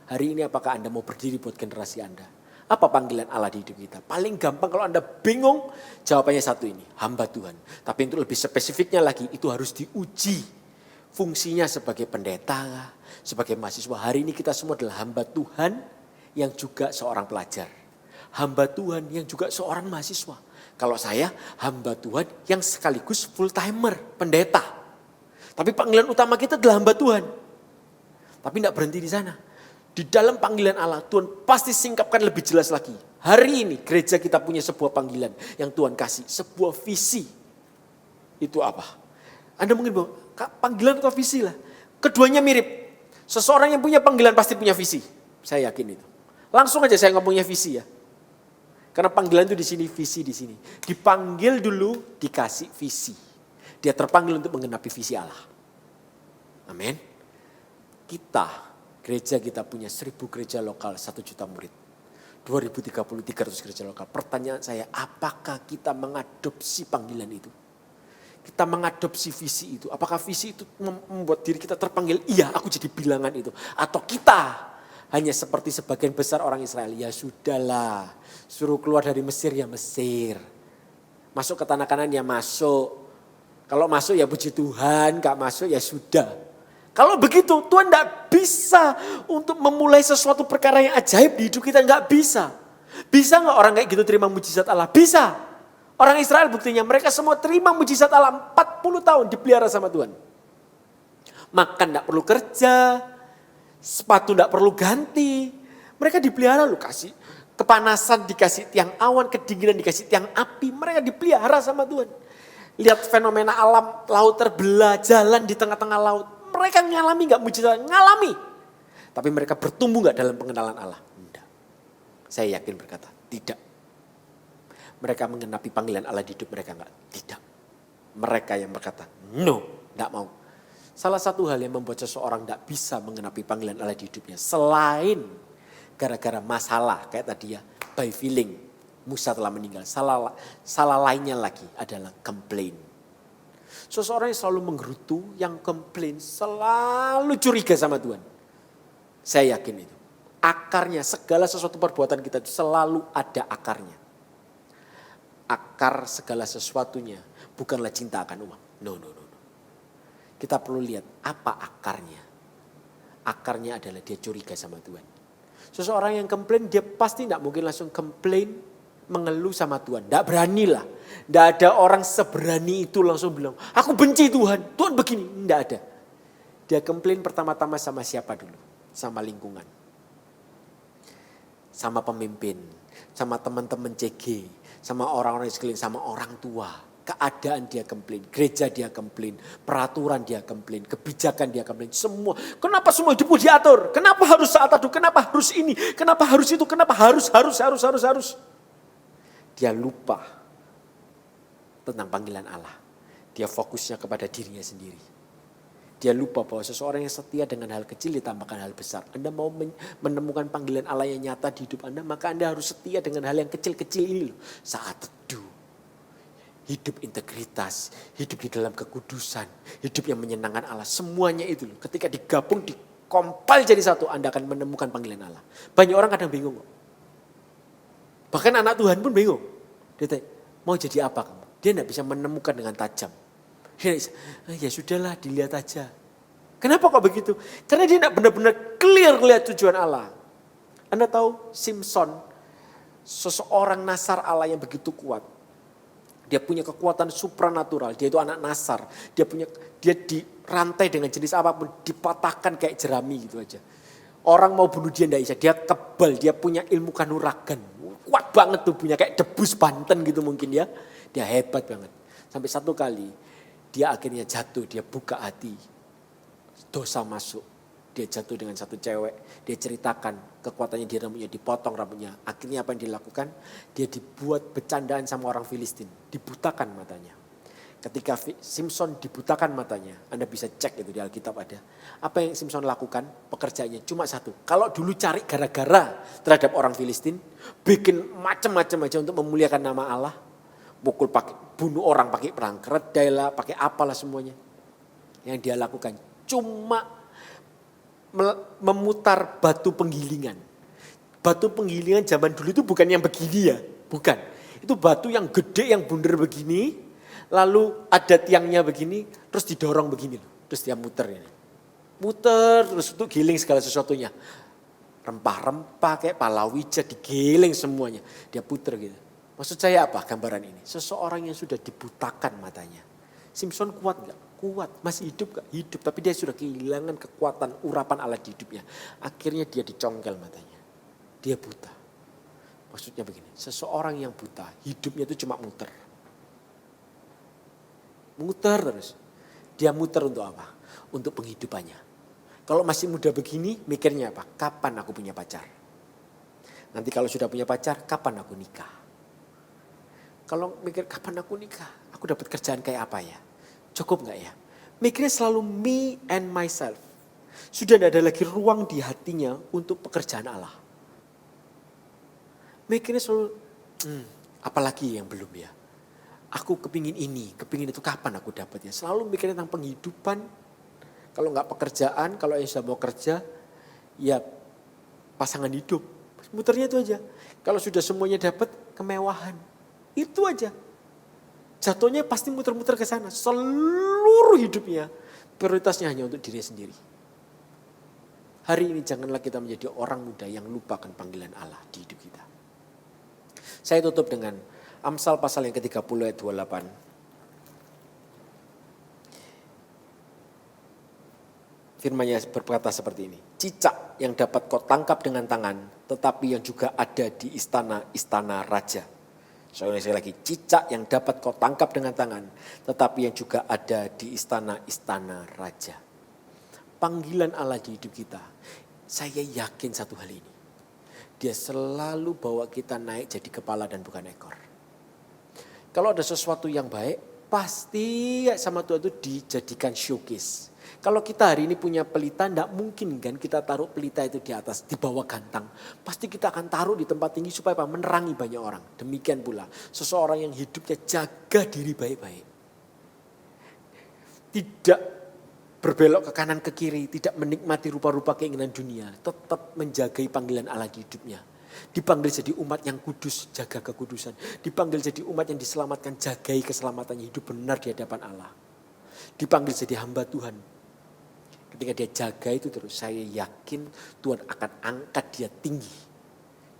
Hari ini apakah Anda mau berdiri buat generasi Anda? Apa panggilan Allah di hidup kita? Paling gampang kalau Anda bingung, jawabannya satu ini, hamba Tuhan. Tapi untuk lebih spesifiknya lagi, itu harus diuji. Fungsinya sebagai pendeta, sebagai mahasiswa. Hari ini kita semua adalah hamba Tuhan yang juga seorang pelajar. Hamba Tuhan yang juga seorang mahasiswa. Kalau saya, hamba Tuhan yang sekaligus full timer, pendeta. Tapi panggilan utama kita adalah hamba Tuhan. Tapi tidak berhenti di sana. Di dalam panggilan Allah, Tuhan pasti singkapkan lebih jelas lagi. Hari ini gereja kita punya sebuah panggilan yang Tuhan kasih. Sebuah visi. Itu apa? Anda mungkin bilang, panggilan atau visi lah. Keduanya mirip. Seseorang yang punya panggilan pasti punya visi. Saya yakin itu. Langsung aja saya ngomongnya visi ya. Karena panggilan itu di sini, visi di sini. Dipanggil dulu, dikasih visi. Dia terpanggil untuk menggenapi visi Allah. Amin. Gereja kita punya 1000 gereja lokal, 1 juta murid. 2030, 300 gereja lokal. Pertanyaan saya, apakah kita mengadopsi panggilan itu? Kita mengadopsi visi itu. Apakah visi itu membuat diri kita terpanggil, iya aku jadi bilangan itu. Atau kita hanya seperti sebagian besar orang Israel. Ya sudahlah, suruh keluar dari Mesir ya Mesir. Masuk ke tanah Kanaan ya masuk. Kalau masuk ya puji Tuhan, gak masuk ya sudah. Kalau begitu Tuhan tidak bisa untuk memulai sesuatu perkara yang ajaib di hidup kita. Tidak bisa. Bisa gak orang kayak gitu terima mujizat Allah? Bisa. Orang Israel buktinya mereka semua terima mujizat Allah 40 tahun dipelihara sama Tuhan. Makan tidak perlu kerja. Sepatu tidak perlu ganti. Mereka dipelihara loh, kasih kepanasan dikasih tiang awan, kedinginan dikasih tiang api. Mereka dipelihara sama Tuhan. Lihat fenomena alam, laut terbelah, jalan di tengah-tengah laut. Mereka ngalami gak mujizat? Ngalami. Tapi mereka bertumbuh gak dalam pengenalan Allah? Tidak. Saya yakin berkata, tidak. Mereka mengenapi panggilan Allah di hidup mereka gak? Tidak. Mereka yang berkata, no, tidak mau. Salah satu hal yang membuat seseorang tidak bisa mengenapi panggilan Allah di hidupnya. Selain gara-gara masalah kayak tadi ya, by feeling. Musa telah meninggal. Salah lainnya lagi adalah complain. Seseorang yang selalu menggerutu, yang komplain, selalu curiga sama Tuhan. Saya yakin itu. Akarnya, segala sesuatu perbuatan kita itu selalu ada akarnya. Akar segala sesuatunya bukanlah cinta akan uang. No. Kita perlu lihat apa akarnya. Akarnya adalah dia curiga sama Tuhan. Seseorang yang komplain, dia pasti tidak mungkin langsung komplain, mengeluh sama Tuhan. Tidak berani lah. Tidak ada orang seberani itu langsung bilang, aku benci Tuhan. Tuhan begini. Tidak ada. Dia komplain pertama-tama sama siapa dulu? Sama lingkungan. Sama pemimpin. Sama teman-teman CG. Sama orang-orang di sekeliling. Sama orang tua. Keadaan dia komplain, gereja dia komplain, peraturan dia komplain, kebijakan dia komplain, semua. Kenapa semua hidupku diatur? Kenapa harus saat teduh? Kenapa harus ini? Kenapa harus itu? Kenapa harus? Dia lupa tentang panggilan Allah. Dia fokusnya kepada dirinya sendiri. Dia lupa bahwa seseorang yang setia dengan hal kecil ditambahkan hal besar. Anda mau menemukan panggilan Allah yang nyata di hidup Anda, maka Anda harus setia dengan hal yang kecil-kecil ini loh. Saat teduh. Hidup integritas, hidup di dalam kekudusan, hidup yang menyenangkan Allah. Semuanya itu loh. Ketika digabung, dikompil jadi satu, Anda akan menemukan panggilan Allah. Banyak orang kadang bingung kok. Bahkan anak Tuhan pun bingung. Dia tanya, mau jadi apa kamu? Dia tidak bisa menemukan dengan tajam. Ya sudahlah, dilihat aja. Kenapa kok begitu? Karena dia tidak benar-benar clear lihat tujuan Allah. Anda tahu Simpson, seseorang nasar Allah yang begitu kuat. Dia punya kekuatan supranatural. Dia itu anak nasar. Dia dirantai dengan jenis apapun, dipatahkan kayak jerami gitu aja. Orang mau bunuh dia tidak bisa. Dia kebal, dia punya ilmu kanuragan. Kuat banget tubuhnya, kayak debus Banten gitu mungkin ya. Dia hebat banget. Sampai satu kali dia akhirnya jatuh, dia buka hati. Dosa masuk. Dia jatuh dengan satu cewek. Dia ceritakan kekuatannya di rambutnya, dipotong rambutnya. Akhirnya apa yang dilakukan? Dia dibuat bercandaan sama orang Filistin. Dibutakan matanya. Ketika Simpson dibutakan matanya, Anda bisa cek itu di Alkitab ada. Apa yang Simpson lakukan? Pekerjaannya cuma satu. Kalau dulu cari gara-gara terhadap orang Filistin, bikin macam-macam aja untuk memuliakan nama Allah. Bunuh orang pakai perang keledai lah, pakai apalah semuanya. Yang dia lakukan cuma memutar batu penggilingan. Batu penggilingan zaman dulu itu bukan yang begini ya, bukan. Itu batu yang gede, yang bundar begini, lalu ada tiangnya begini, terus didorong begini. Terus dia muter ini. Muter terus itu giling segala sesuatunya. Rempah-rempah kayak palawija digiling semuanya. Dia puter gitu. Maksud saya apa gambaran ini? Seseorang yang sudah dibutakan matanya. Simpson kuat gak? Kuat. Masih hidup gak? Hidup. Tapi dia sudah kehilangan kekuatan urapan Allah di hidupnya. Akhirnya dia dicongkel matanya. Dia buta. Maksudnya begini. Seseorang yang buta. Hidupnya itu cuma muter. Muter terus. Dia muter untuk apa? Untuk penghidupannya. Kalau masih muda begini mikirnya apa? Kapan aku punya pacar? Nanti kalau sudah punya pacar, kapan aku nikah? Kalau mikir kapan aku nikah? Aku dapat kerjaan kayak apa ya? Cukup gak ya? Mikirnya selalu me and myself. Sudah tidak ada lagi ruang di hatinya untuk pekerjaan Allah. Mikirnya selalu, apalagi yang belum ya? Aku kepingin ini, kepingin itu, kapan aku dapatnya? Selalu mikirnya tentang penghidupan. Kalau gak pekerjaan, kalau yang sudah mau kerja, ya pasangan hidup. Muternya itu aja. Kalau sudah semuanya dapat, kemewahan. Itu aja. Jatuhnya pasti muter-muter ke sana. Seluruh hidupnya prioritasnya hanya untuk diri sendiri. Hari ini janganlah kita menjadi orang muda yang lupakan panggilan Allah di hidup kita. Saya tutup dengan Amsal pasal yang ke-30 ayat 28. Firman-Nya berkata seperti ini. Cicak yang dapat kau tangkap dengan tangan, tetapi yang juga ada di istana-istana raja. Saya lagi, cicak yang dapat kau tangkap dengan tangan, tetapi yang juga ada di istana-istana raja. Panggilan Allah di hidup kita, saya yakin satu hal ini. Dia selalu bawa kita naik jadi kepala dan bukan ekor. Kalau ada sesuatu yang baik, pasti sama Tuhan itu dijadikan showcase. Kalau kita hari ini punya pelita, tidak mungkin kan kita taruh pelita itu di atas, di bawah gantang. Pasti kita akan taruh di tempat tinggi supaya apa? Menerangi banyak orang. Demikian pula seseorang yang hidupnya jaga diri baik-baik. Tidak berbelok ke kanan ke kiri, tidak menikmati rupa-rupa keinginan dunia. Tetap menjagai panggilan Allah di hidupnya. Dipanggil jadi umat yang kudus, jaga kekudusan. Dipanggil jadi umat yang diselamatkan, jagai keselamatannya, hidup benar di hadapan Allah. Dipanggil jadi hamba Tuhan. Ketika dia jaga itu terus, saya yakin Tuhan akan angkat dia tinggi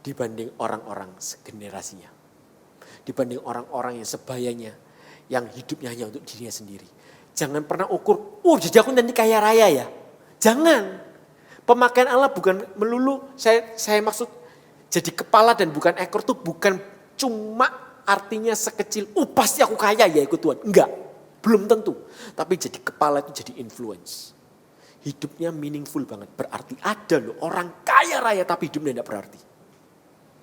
dibanding orang-orang segenerasinya. Dibanding orang-orang yang sebayanya, yang hidupnya hanya untuk dirinya sendiri. Jangan pernah ukur, jadi aku nanti kaya raya ya. Jangan. Pemakaian Allah bukan melulu, saya maksud jadi kepala dan bukan ekor tuh bukan cuma artinya sekecil, pasti aku kaya ya ikut Tuhan. Enggak, belum tentu. Tapi jadi kepala itu jadi influence. Hidupnya meaningful banget. Berarti ada loh orang kaya raya tapi hidupnya tidak berarti.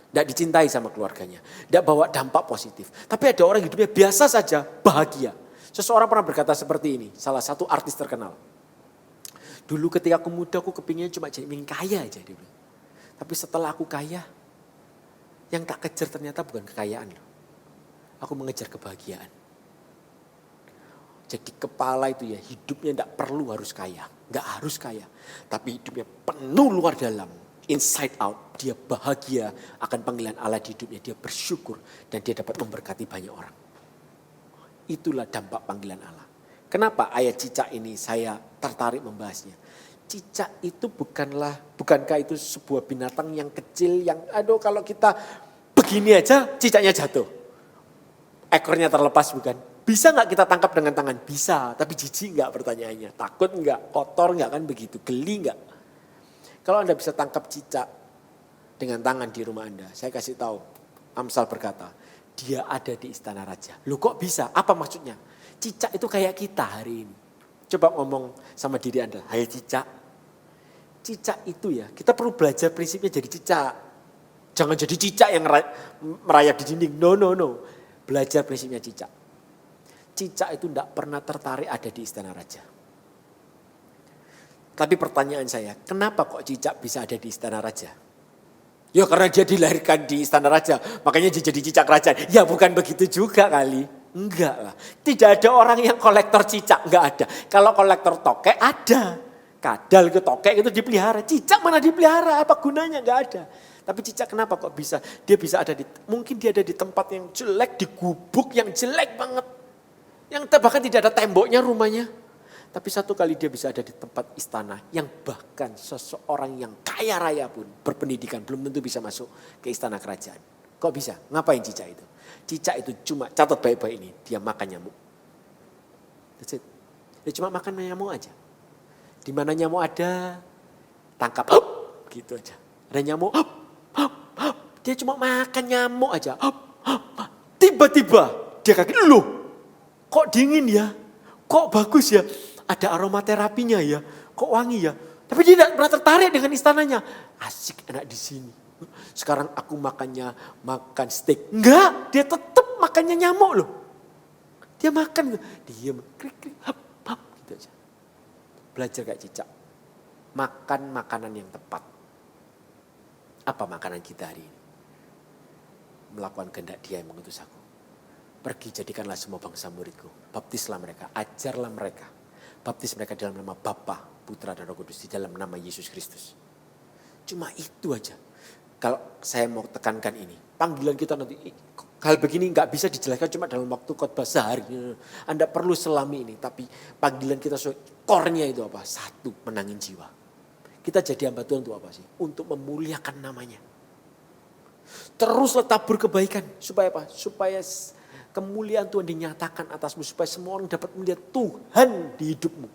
Tidak dicintai sama keluarganya. Tidak bawa dampak positif. Tapi ada orang hidupnya biasa saja, bahagia. Seseorang pernah berkata seperti ini, salah satu artis terkenal. Dulu ketika aku muda aku kepinginnya cuma jadi kaya aja. Dia bilang. Tapi setelah aku kaya, yang tak kejar ternyata bukan kekayaan loh. Aku mengejar kebahagiaan. Jadi kepala itu ya hidupnya tidak perlu harus kaya. Nggak harus kaya. Tapi hidupnya penuh luar dalam. Inside out. Dia bahagia akan panggilan Allah di hidupnya. Dia bersyukur dan dia dapat memberkati banyak orang. Itulah dampak panggilan Allah. Kenapa ayat cicak ini saya tertarik membahasnya. Cicak itu bukankah itu sebuah binatang yang kecil yang kalau kita begini aja cicaknya jatuh. Ekornya terlepas bukan? Bisa nggak kita tangkap dengan tangan? Bisa, tapi jijik nggak pertanyaannya? Takut nggak? Kotor nggak kan begitu? Geli nggak? Kalau Anda bisa tangkap cicak dengan tangan di rumah Anda, saya kasih tahu. Amsal berkata, dia ada di istana raja. Loh kok bisa? Apa maksudnya? Cicak itu kayak kita hari ini. Coba ngomong sama diri Anda, hai cicak. Cicak itu ya, kita perlu belajar prinsipnya jadi cicak. Jangan jadi cicak yang merayap di dinding. No. Belajar prinsipnya cicak. Cicak itu tidak pernah tertarik ada di istana raja. Tapi pertanyaan saya, kenapa kok cicak bisa ada di istana raja? Ya karena dia dilahirkan di istana raja, makanya dia jadi cicak kerajaan. Ya bukan begitu juga kali. Enggak lah. Tidak ada orang yang kolektor cicak, enggak ada. Kalau kolektor tokek ada. Kadal ke tokek itu dipelihara. Cicak mana dipelihara, apa gunanya? Enggak ada. Tapi cicak kenapa kok bisa? Dia bisa ada mungkin dia ada di tempat yang jelek, di gubuk yang jelek banget. Yang bahkan tidak ada temboknya rumahnya. Tapi satu kali dia bisa ada di tempat istana yang bahkan seseorang yang kaya raya pun berpendidikan belum tentu bisa masuk ke istana kerajaan. Kok bisa? Ngapain cicak itu? Cicak itu cuma, catat baik-baik ini, dia makan nyamuk. That's it. Dia cuma makan nyamuk aja. Di mana nyamuk ada, tangkap, gitu aja. Ada nyamuk, dia cuma makan nyamuk aja. Tiba-tiba dia kaget, loh kok dingin ya? Kok bagus ya? Ada aromaterapinya ya? Kok wangi ya? Tapi dia tidak pernah tertarik dengan istananya. Asik enak di sini. Sekarang aku makan steak. Enggak, dia tetap makannya nyamuk loh. Dia makan, diam, krik, gitu aja. Belajar kayak cicak. Makan makanan yang tepat. Apa makanan kita hari ini? Melakukan kehendak Dia yang mengutus aku. Pergi jadikanlah semua bangsa muridku. Baptislah mereka, ajarlah mereka. Baptis mereka dalam nama Bapa, Putra dan Roh Kudus. Di dalam nama Yesus Kristus. Cuma itu aja. Kalau saya mau tekankan ini. Panggilan kita nanti. Hal begini gak bisa dijelaskan cuma dalam waktu khotbah sehari. Anda perlu selami ini. Tapi panggilan kita core-nya itu apa? Satu, menangin jiwa. Kita jadi hamba Tuhan untuk apa sih? Untuk memuliakan namanya. Teruslah tabur kebaikan. Supaya apa? Supaya kemuliaan Tuhan dinyatakan atasmu. Supaya semua orang dapat melihat Tuhan di hidupmu.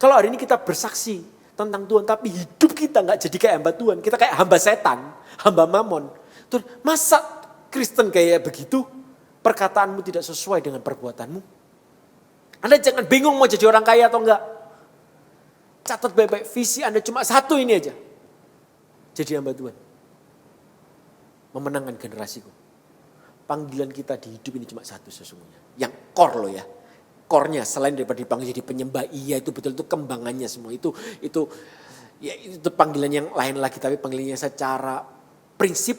Kalau hari ini kita bersaksi tentang Tuhan. Tapi hidup kita gak jadi kayak hamba Tuhan. Kita kayak hamba setan. Hamba mamon. Tuhan, masa Kristen kayak begitu? Perkataanmu tidak sesuai dengan perbuatanmu. Anda jangan bingung mau jadi orang kaya atau enggak. Catat baik-baik. Visi Anda cuma satu ini aja. Jadi hamba Tuhan. Memenangkan generasiku. Panggilan kita di hidup ini cuma satu sesungguhnya. Yang core loh ya. Core-nya selain daripada dipanggil jadi penyembah, iya itu betul itu kembangannya semua. Itu panggilan yang lain lagi. Tapi panggilannya secara prinsip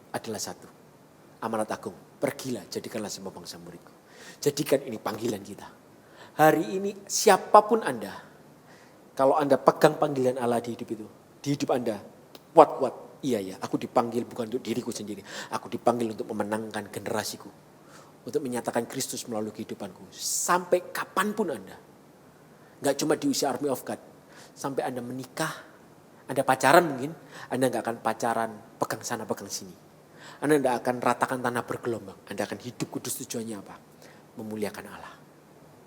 adalah satu. Amanat agung. Pergilah jadikanlah semua bangsa muridku. Jadikan ini panggilan kita. Hari ini siapapun Anda. Kalau Anda pegang panggilan Allah di hidup itu. Di hidup Anda kuat-kuat. Iya ya, aku dipanggil bukan untuk diriku sendiri. Aku dipanggil untuk memenangkan generasiku. Untuk menyatakan Kristus melalui kehidupanku. Sampai kapanpun Anda. Gak cuma di usia Army of God. Sampai Anda menikah. Anda pacaran mungkin. Anda gak akan pacaran pegang sana pegang sini. Anda tidak akan ratakan tanah bergelombang. Anda akan hidup kudus tujuannya apa? Memuliakan Allah.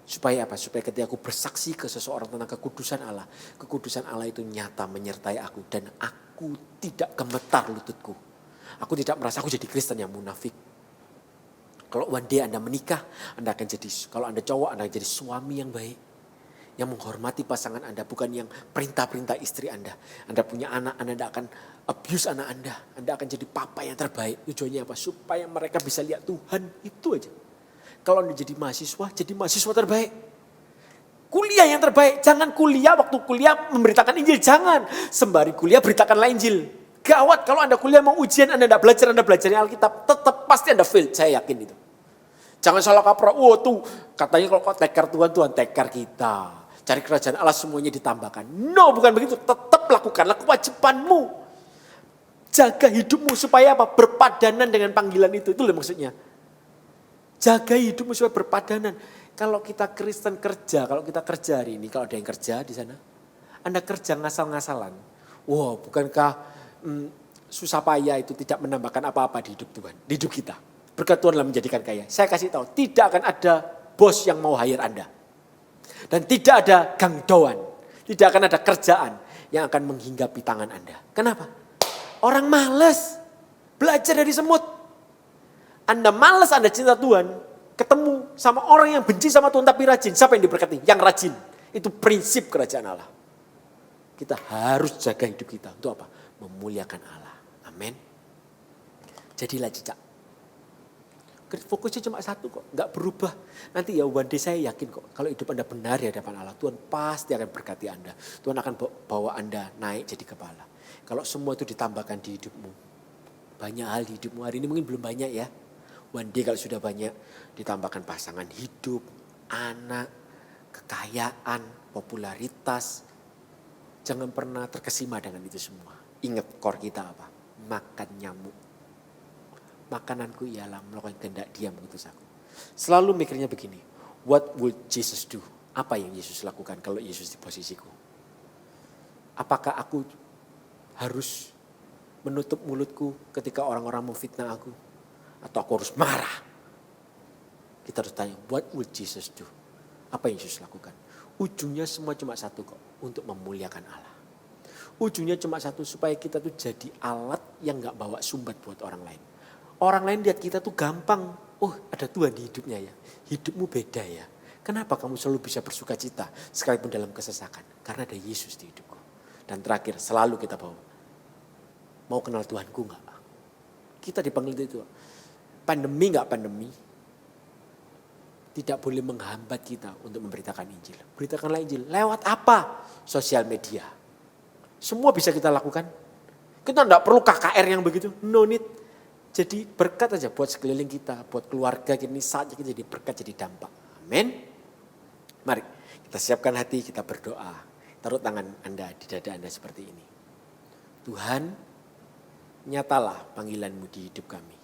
Supaya apa? Supaya ketika aku bersaksi ke seseorang tentang kekudusan Allah. Kekudusan Allah itu nyata menyertai aku. Dan aku tidak gemetar lututku. Aku tidak merasa aku jadi Kristen yang munafik. Kalau one day Anda menikah, Anda akan jadi, kalau Anda cowok, Anda akan jadi suami yang baik. Yang menghormati pasangan Anda, bukan yang perintah-perintah istri Anda. Anda punya anak, Anda tidak akan abuse anak Anda. Anda akan jadi papa yang terbaik. Tujuannya apa? Supaya mereka bisa lihat Tuhan, itu aja. Kalau Anda jadi mahasiswa terbaik. Kuliah yang terbaik, jangan kuliah waktu kuliah memberitakan Injil, jangan. Sembari kuliah beritakanlah Injil. Gawat kalau Anda kuliah mau ujian, Anda tidak belajar, Anda belajarnya Alkitab, tetap pasti Anda fail, saya yakin itu. Jangan salah kaprah, tuh katanya kalau tekar Tuhan tekar kita. Cari kerajaan Allah semuanya ditambahkan. No, bukan begitu, tetap lakukanlah kewajibanmu. Jaga hidupmu supaya apa? Berpadanan dengan panggilan itu loh maksudnya. Jaga hidupmu supaya berpadanan. Kalau kita Kristen kerja, kalau kita kerja hari ini, kalau ada yang kerja di sana, Anda kerja ngasal-ngasalan. Wow, bukankah susah payah itu tidak menambahkan apa-apa di hidup Tuhan, di hidup kita. Berkat Tuhan menjadikan kaya. Saya kasih tahu, tidak akan ada bos yang mau hire Anda. Dan tidak ada gangdoan, tidak akan ada kerjaan yang akan menghinggapi tangan Anda. Kenapa? Orang malas belajar dari semut. Anda malas, Anda cinta Tuhan, ketemu sama orang yang benci sama Tuhan tapi rajin. Siapa yang diberkati? Yang rajin. Itu prinsip kerajaan Allah. Kita harus jaga hidup kita. Untuk apa? Memuliakan Allah. Amin. Jadilah jejak. Fokusnya cuma satu kok. Gak berubah. Nanti ya one day saya yakin kok. Kalau hidup Anda benar di hadapan Allah. Tuhan pasti akan berkati Anda. Tuhan akan bawa Anda naik jadi kepala. Kalau semua itu ditambahkan di hidupmu. Banyak hal di hidupmu. Hari ini mungkin belum banyak ya. One day kalau sudah banyak. Ditambahkan pasangan hidup. Anak. Kekayaan. Popularitas. Jangan pernah terkesima dengan itu semua. Ingat core kita apa? Makan nyamuk. Makananku ialah melakukan kehendak Dia mengutus aku. Selalu mikirnya begini. What would Jesus do? Apa yang Yesus lakukan kalau Yesus di posisiku? Apakah aku harus menutup mulutku ketika orang-orang memfitnah aku? Atau aku harus marah? Kita harus tanya, what would Jesus do? Apa yang Yesus lakukan? Ujungnya semua cuma satu kok. Untuk memuliakan Allah. Ujungnya cuma satu, supaya kita tuh jadi alat yang gak bawa sumbat buat orang lain. Orang lain lihat kita tuh gampang. Oh, ada Tuhan di hidupnya ya. Hidupmu beda ya. Kenapa kamu selalu bisa bersuka cita sekalipun dalam kesesakan? Karena ada Yesus di hidupku. Dan terakhir, selalu kita bawa. Mau kenal Tuhanku gak? Kita dipanggil itu. Pandemi gak pandemi. Tidak boleh menghambat kita untuk memberitakan Injil. Beritakanlah Injil. Lewat apa? Sosial media. Semua bisa kita lakukan. Kita tidak perlu KKR yang begitu. No need. Jadi berkat aja buat sekeliling kita, buat keluarga ini saatnya kita jadi berkat, jadi dampak. Amin. Mari kita siapkan hati, kita berdoa. Taruh tangan Anda di dada Anda seperti ini. Tuhan, nyatalah panggilan-Mu di hidup kami.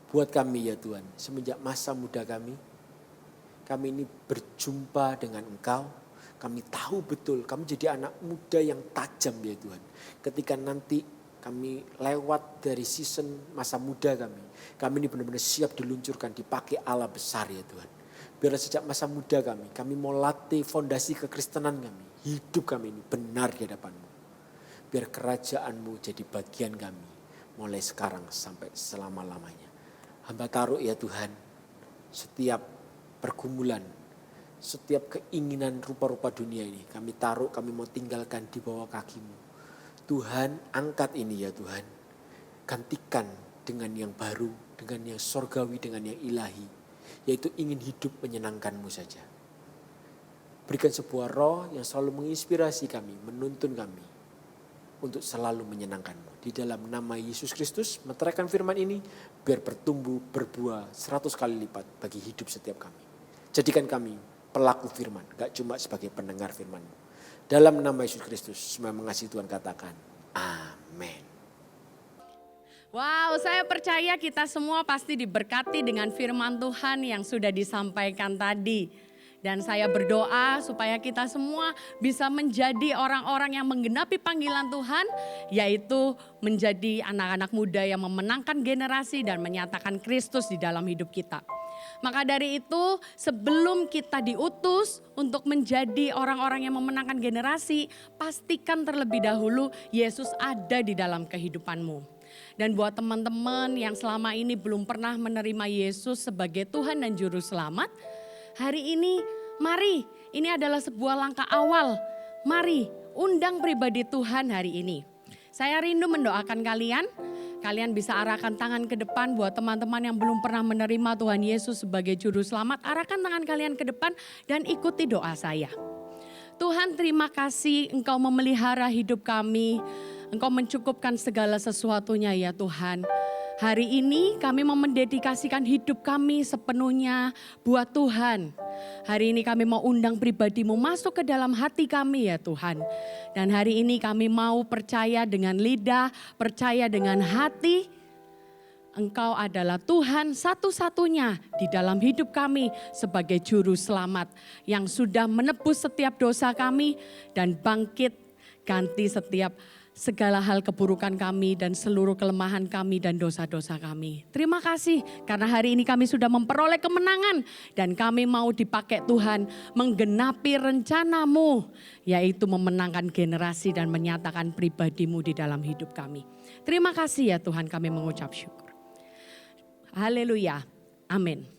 Buat kami ya Tuhan, semenjak masa muda kami ini berjumpa dengan Engkau. Kami tahu betul, kami jadi anak muda yang tajam ya Tuhan. Ketika nanti kami lewat dari season masa muda kami ini benar-benar siap diluncurkan, dipakai Allah besar ya Tuhan. Biar sejak masa muda kami mau latih fondasi kekristenan kami. Hidup kami ini benar di hadapan-Mu. Biar kerajaan-Mu jadi bagian kami. Mulai sekarang sampai selama-lamanya. Hamba taruh ya Tuhan, setiap pergumulan, setiap keinginan rupa-rupa dunia ini. Kami taruh, kami mau tinggalkan di bawah kaki-Mu. Tuhan, angkat ini ya Tuhan. Gantikan dengan yang baru, dengan yang sorgawi, dengan yang ilahi. Yaitu ingin hidup menyenangkan-Mu saja. Berikan sebuah roh yang selalu menginspirasi kami, menuntun kami. Untuk selalu menyenangkan-Mu. Di dalam nama Yesus Kristus, meteraikan firman ini, biar bertumbuh, berbuah 100 kali lipat bagi hidup setiap kami. Jadikan kami pelaku firman, gak cuma sebagai pendengar firman-Mu. Dalam nama Yesus Kristus, semua mengasihi Tuhan katakan, amin. Wow, saya percaya kita semua pasti diberkati dengan firman Tuhan yang sudah disampaikan tadi. Dan saya berdoa supaya kita semua bisa menjadi orang-orang yang menggenapi panggilan Tuhan. Yaitu menjadi anak-anak muda yang memenangkan generasi dan menyatakan Kristus di dalam hidup kita. Maka dari itu sebelum kita diutus untuk menjadi orang-orang yang memenangkan generasi, pastikan terlebih dahulu Yesus ada di dalam kehidupanmu. Dan buat teman-teman yang selama ini belum pernah menerima Yesus sebagai Tuhan dan Juru Selamat, hari ini mari, ini adalah sebuah langkah awal. Mari undang pribadi Tuhan hari ini. Saya rindu mendoakan kalian. Kalian bisa arahkan tangan ke depan buat teman-teman yang belum pernah menerima Tuhan Yesus sebagai Juru Selamat. Arahkan tangan kalian ke depan dan ikuti doa saya. Tuhan, terima kasih Engkau memelihara hidup kami. Engkau mencukupkan segala sesuatunya ya Tuhan. Hari ini kami mau mendedikasikan hidup kami sepenuhnya buat Tuhan. Hari ini kami mau undang pribadi-Mu masuk ke dalam hati kami ya Tuhan. Dan hari ini kami mau percaya dengan lidah, percaya dengan hati. Engkau adalah Tuhan satu-satunya di dalam hidup kami sebagai Juru Selamat yang sudah menebus setiap dosa kami dan bangkit ganti setiap segala hal keburukan kami dan seluruh kelemahan kami dan dosa-dosa kami. Terima kasih karena hari ini kami sudah memperoleh kemenangan dan kami mau dipakai Tuhan menggenapi rencana-Mu, yaitu memenangkan generasi dan menyatakan pribadi-Mu di dalam hidup kami. Terima kasih ya Tuhan, kami mengucap syukur. Haleluya, amin.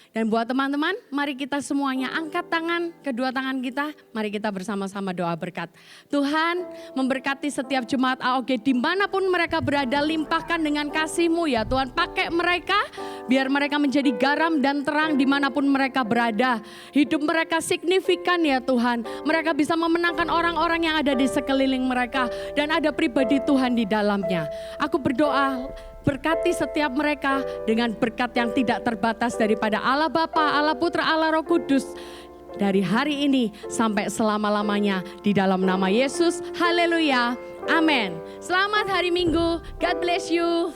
Dan buat teman-teman, mari kita semuanya angkat tangan, kedua tangan kita. Mari kita bersama-sama doa berkat. Tuhan memberkati setiap jemaat AOG dimanapun mereka berada, limpahkan dengan kasih-Mu ya Tuhan. Pakai mereka, biar mereka menjadi garam dan terang dimanapun mereka berada. Hidup mereka signifikan ya Tuhan. Mereka bisa memenangkan orang-orang yang ada di sekeliling mereka. Dan ada pribadi Tuhan di dalamnya. Aku berdoa, berkati setiap mereka dengan berkat yang tidak terbatas daripada Allah Bapa, Allah Putra, Allah Roh Kudus. Dari hari ini sampai selama-lamanya di dalam nama Yesus. Haleluya. Amin. Selamat hari Minggu. God bless you.